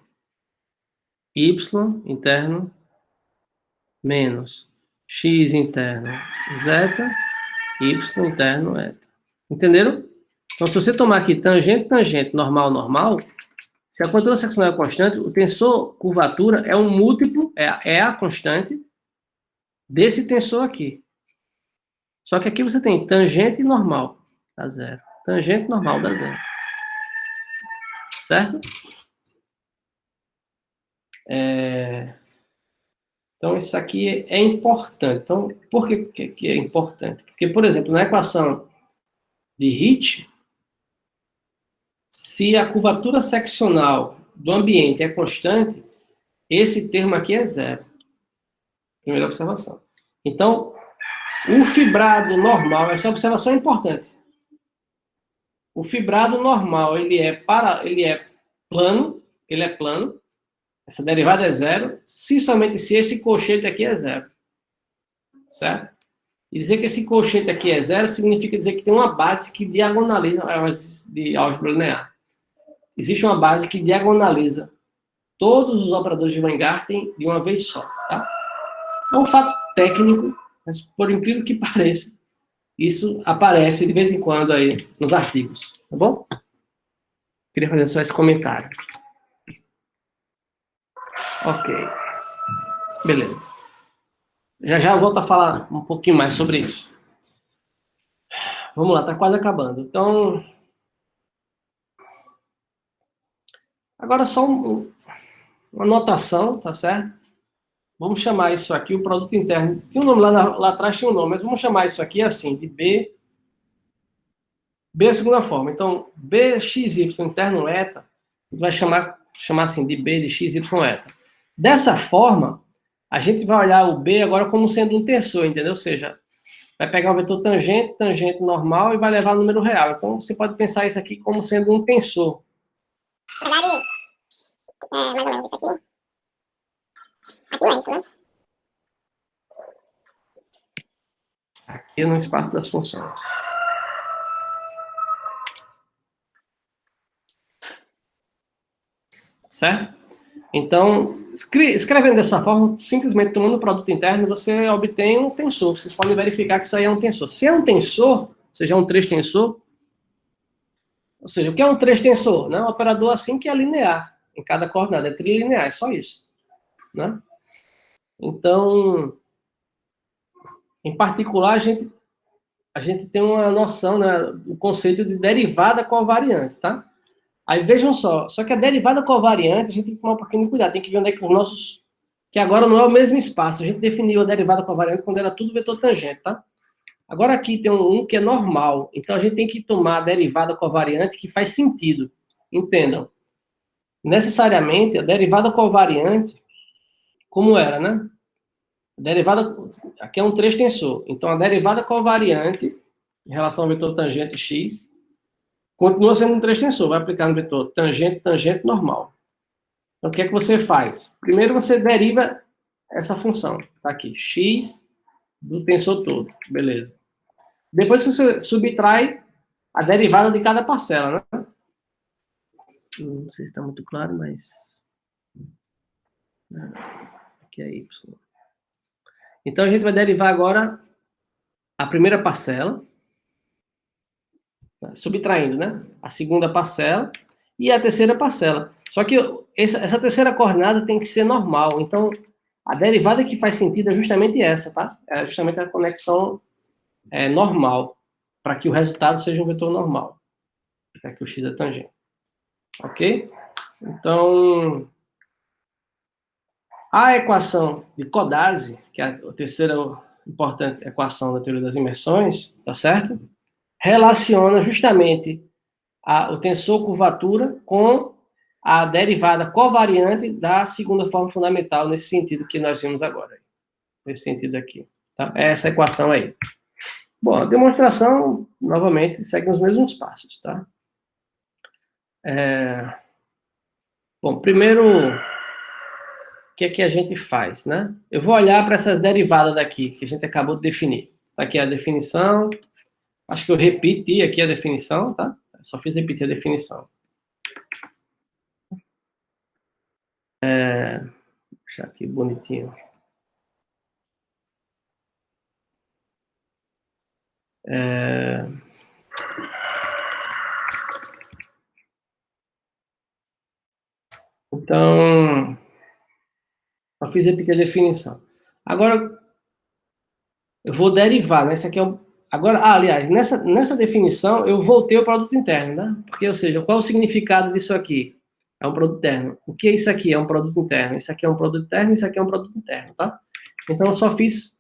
Y interno menos x interno zeta, y interno eta. Entenderam? Então, se você tomar aqui tangente, tangente, normal, normal, se a curvatura seccional é constante, o tensor curvatura é um múltiplo, é a constante desse tensor aqui. Só que aqui você tem tangente normal, dá zero. Tangente normal dá zero. Certo? Então, isso aqui é importante. Então, por que é importante? Porque, por exemplo, na equação de Hit, se a curvatura seccional do ambiente é constante, esse termo aqui é zero. Primeira observação. Então, o fibrado normal, essa observação é importante. O fibrado normal, ele é plano, essa derivada é zero, somente se esse colchete aqui é zero. Certo? E dizer que esse colchete aqui é zero significa dizer que tem uma base que diagonaliza, de álgebra linear. Existe uma base que diagonaliza todos os operadores de Weingarten de uma vez só. Tá? É um fato técnico, mas por incrível que pareça, isso aparece de vez em quando aí nos artigos. Tá bom? Queria fazer só esse comentário. Ok. Beleza. Já eu volto a falar um pouquinho mais sobre isso. Vamos lá, tá quase acabando. Então, agora só uma anotação, tá certo? Vamos chamar isso aqui o produto interno. Tinha um nome lá atrás, tinha um nome, mas vamos chamar isso aqui assim, de B. B é a segunda forma. Então, BXY interno eta, a gente vai chamar assim de B de XY eta. Dessa forma, a gente vai olhar o B agora como sendo um tensor, entendeu? Ou seja, vai pegar o vetor tangente, tangente normal e vai levar o número real. Então, você pode pensar isso aqui como sendo um tensor. Na verdade, mais ou menos isso aqui. Aqui não é isso, né? Aqui no espaço das funções. Certo? Então, escrevendo dessa forma, simplesmente tomando o produto interno, você obtém um tensor. Vocês podem verificar que isso aí é um tensor. Se é um tensor, ou seja, é um 3 tensor, ou seja, o que é um 3 tensor? Né? Um operador assim que é linear, em cada coordenada, é trilinear, é só isso. Né? Então, em particular, a gente tem uma noção, né, do conceito de derivada covariante, tá? Aí vejam só que a derivada covariante, a gente tem que tomar um pouquinho de cuidado, tem que ver onde é que os nossos... Que agora não é o mesmo espaço, a gente definiu a derivada covariante quando era tudo vetor tangente, tá? Agora aqui tem um que é normal, então a gente tem que tomar a derivada covariante que faz sentido, entendam. Necessariamente, a derivada covariante, como era, né? A derivada, aqui é um 3 tensor, então a derivada covariante em relação ao vetor tangente x continua sendo um 3 tensor, vai aplicar no vetor tangente, tangente normal. Então, o que é que você faz? Primeiro, você deriva essa função. Tá aqui, x do tensor todo. Beleza. Depois, você subtrai a derivada de cada parcela, né? Não sei se está muito claro, mas... Aqui é y. Então, a gente vai derivar agora a primeira parcela, subtraindo, né? A segunda parcela e a terceira parcela. Só que essa terceira coordenada tem que ser normal. Então, a derivada que faz sentido é justamente essa, tá? É justamente a conexão normal, para que o resultado seja um vetor normal. Já que o x é tangente. Ok? Então, a equação de Codazzi, que é a terceira importante equação da teoria das imersões, tá certo? Relaciona justamente o tensor curvatura com a derivada covariante da segunda forma fundamental, nesse sentido que nós vimos agora. Nesse sentido aqui. Tá? É essa equação aí. Bom, a demonstração, novamente, segue os mesmos passos. Tá? Bom, primeiro, o que é que a gente faz? Né? Eu vou olhar para essa derivada daqui, que a gente acabou de definir. Aqui é a definição. Acho que eu repeti aqui a definição, tá? Só fiz repetir a definição. Deixa aqui bonitinho. Então, só fiz repetir a definição. Agora, eu vou derivar, né? Esse aqui é o... Agora, aliás, nessa definição, eu voltei ao produto interno, né? Porque, ou seja, qual é o significado disso aqui? É um produto interno. O que é isso aqui? É um produto interno. Isso aqui é um produto interno, isso aqui é um produto interno, tá? Então, eu só fiz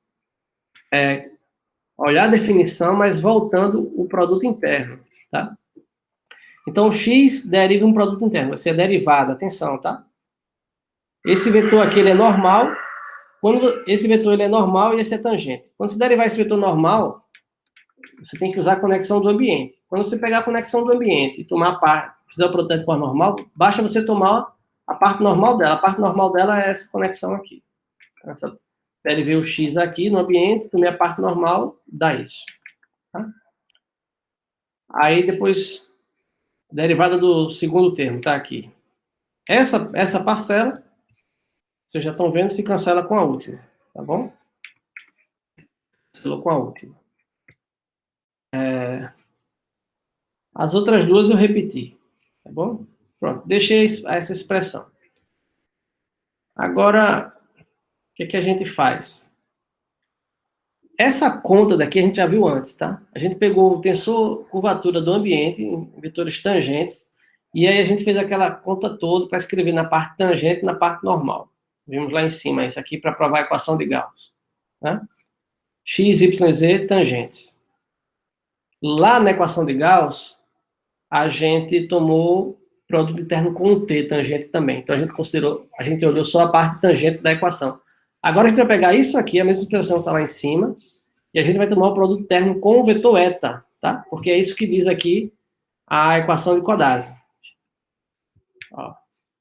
olhar a definição, mas voltando o produto interno, tá? Então, o x deriva um produto interno. Vai ser derivada, atenção, tá? Esse vetor aqui, ele é normal. Quando esse vetor ele é normal e esse é tangente. Quando você derivar esse vetor normal, você tem que usar a conexão do ambiente. Quando você pegar a conexão do ambiente e tomar a parte, fizer o produto com a normal, basta você tomar a parte normal dela. A parte normal dela é essa conexão aqui. Derivei o x aqui no ambiente, tomei a parte normal, dá isso. Tá? Aí depois, derivada do segundo termo, tá aqui. Essa parcela, vocês já estão vendo, se cancela com a última, tá bom? Cancelou com a última. As outras duas eu repeti, tá bom? Pronto, deixei essa expressão. Agora, o que a gente faz? Essa conta daqui a gente já viu antes, tá? A gente pegou o tensor curvatura do ambiente em vetores tangentes, e aí a gente fez aquela conta toda para escrever na parte tangente e na parte normal. Vimos lá em cima isso aqui para provar a equação de Gauss. Tá? X, Y, Z, tangentes. Lá na equação de Gauss, a gente tomou produto interno com um T, tangente também. Então, a gente olhou só a parte tangente da equação. Agora, a gente vai pegar isso aqui, a mesma expressão que está lá em cima, e a gente vai tomar o produto interno com o vetor eta, tá? Porque é isso que diz aqui a equação de Codazzi. Ó,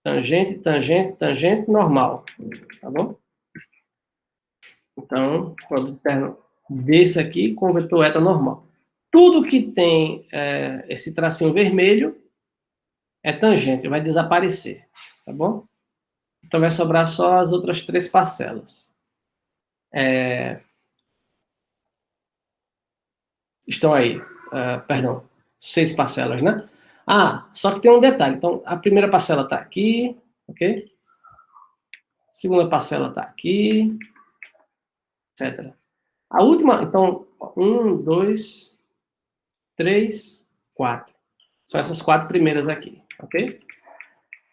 tangente, tangente, tangente, normal. Tá bom? Então, produto interno desse aqui com o vetor eta normal. Tudo que tem esse tracinho vermelho é tangente, vai desaparecer, tá bom? Então vai sobrar só as outras 3 parcelas. Estão aí, perdão, 6 parcelas, né? Só que tem um detalhe. Então, a primeira parcela está aqui, ok? A segunda parcela está aqui, etc. A última, então, 1, 2, 3, 4. São essas 4 primeiras aqui, ok?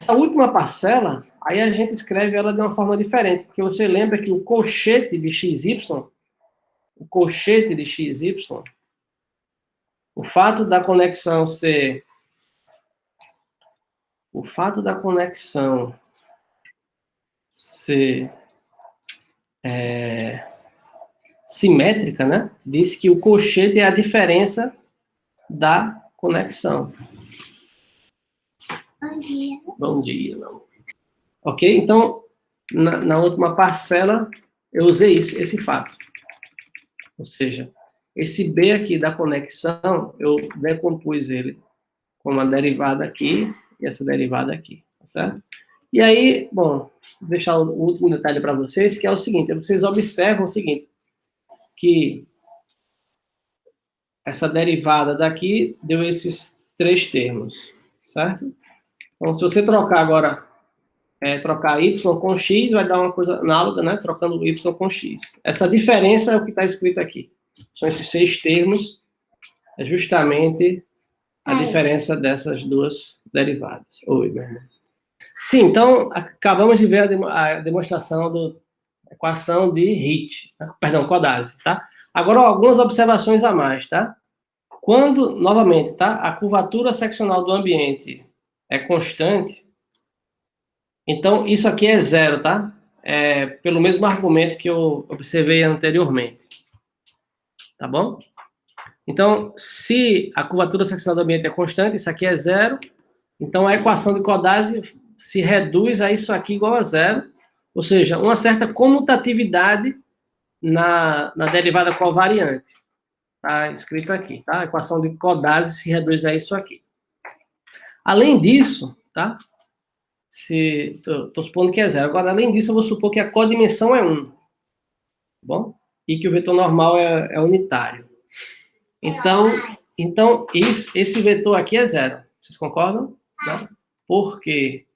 Essa última parcela, aí a gente escreve ela de uma forma diferente, porque você lembra que o colchete de XY, o fato da conexão ser simétrica, né? Diz que o colchete é a diferença da conexão. Bom dia. Bom dia, não. Ok? Então, na última parcela, eu usei esse fato. Ou seja, esse B aqui da conexão, eu decompus ele com uma derivada aqui e essa derivada aqui, tá certo? E aí, bom, vou deixar o último detalhe para vocês, que é o seguinte, vocês observam o seguinte, que essa derivada daqui deu esses 3 termos, certo? Então, se você trocar agora, trocar y com x, vai dar uma coisa análoga, né? Trocando y com x. Essa diferença é o que está escrito aqui. São esses 6 termos, é justamente a diferença dessas duas derivadas. Oi, meu irmão. Sim, então, acabamos de ver a demonstração da equação de Hit, perdão, Codazzi, tá? Agora, algumas observações a mais, tá? Quando, novamente, tá? A curvatura seccional do ambiente é constante, então isso aqui é zero, tá? Pelo mesmo argumento que eu observei anteriormente. Tá bom? Então, se a curvatura seccional do ambiente é constante, isso aqui é zero, então a equação de Codazzi se reduz a isso aqui igual a zero, ou seja, uma certa comutatividade na derivada covariante. Está escrito aqui, tá? A equação de Codazzi se reduz a isso aqui. Além disso, tá? Estou supondo que é zero. Agora, além disso, eu vou supor que a codimensão é 1. Tá bom? E que o vetor normal é unitário. Então esse vetor aqui é zero. Vocês concordam? Não? Por quê?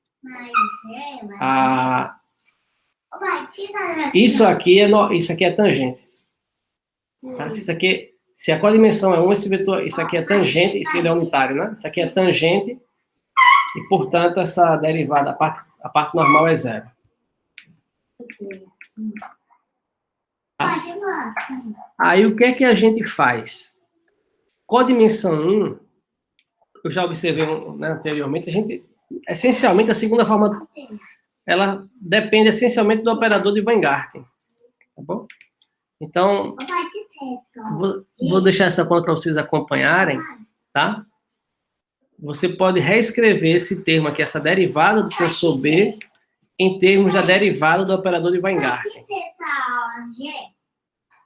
Isso aqui é tangente. Tá? Se a codimensão é 1, isso aqui é tangente, e se ele é unitário, né? Isso aqui é tangente, e, portanto, essa derivada, a parte normal é zero. Aí, o que é que a gente faz? Codimensão 1, eu já observei, né, anteriormente, a gente, essencialmente, a segunda forma, ela depende essencialmente do operador de Weingarten, tá bom? Então, vou deixar essa conta para vocês acompanharem, tá? Você pode reescrever esse termo aqui, essa derivada do tensor B, em termos da derivada do operador de Weingarten.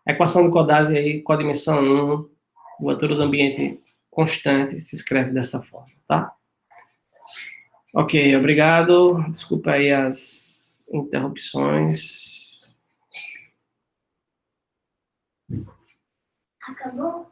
A equação de Codazzi aí, codimensão 1, curvatura do ambiente constante, se escreve dessa forma, tá? Ok, obrigado. Desculpa aí as interrupções. Acabou?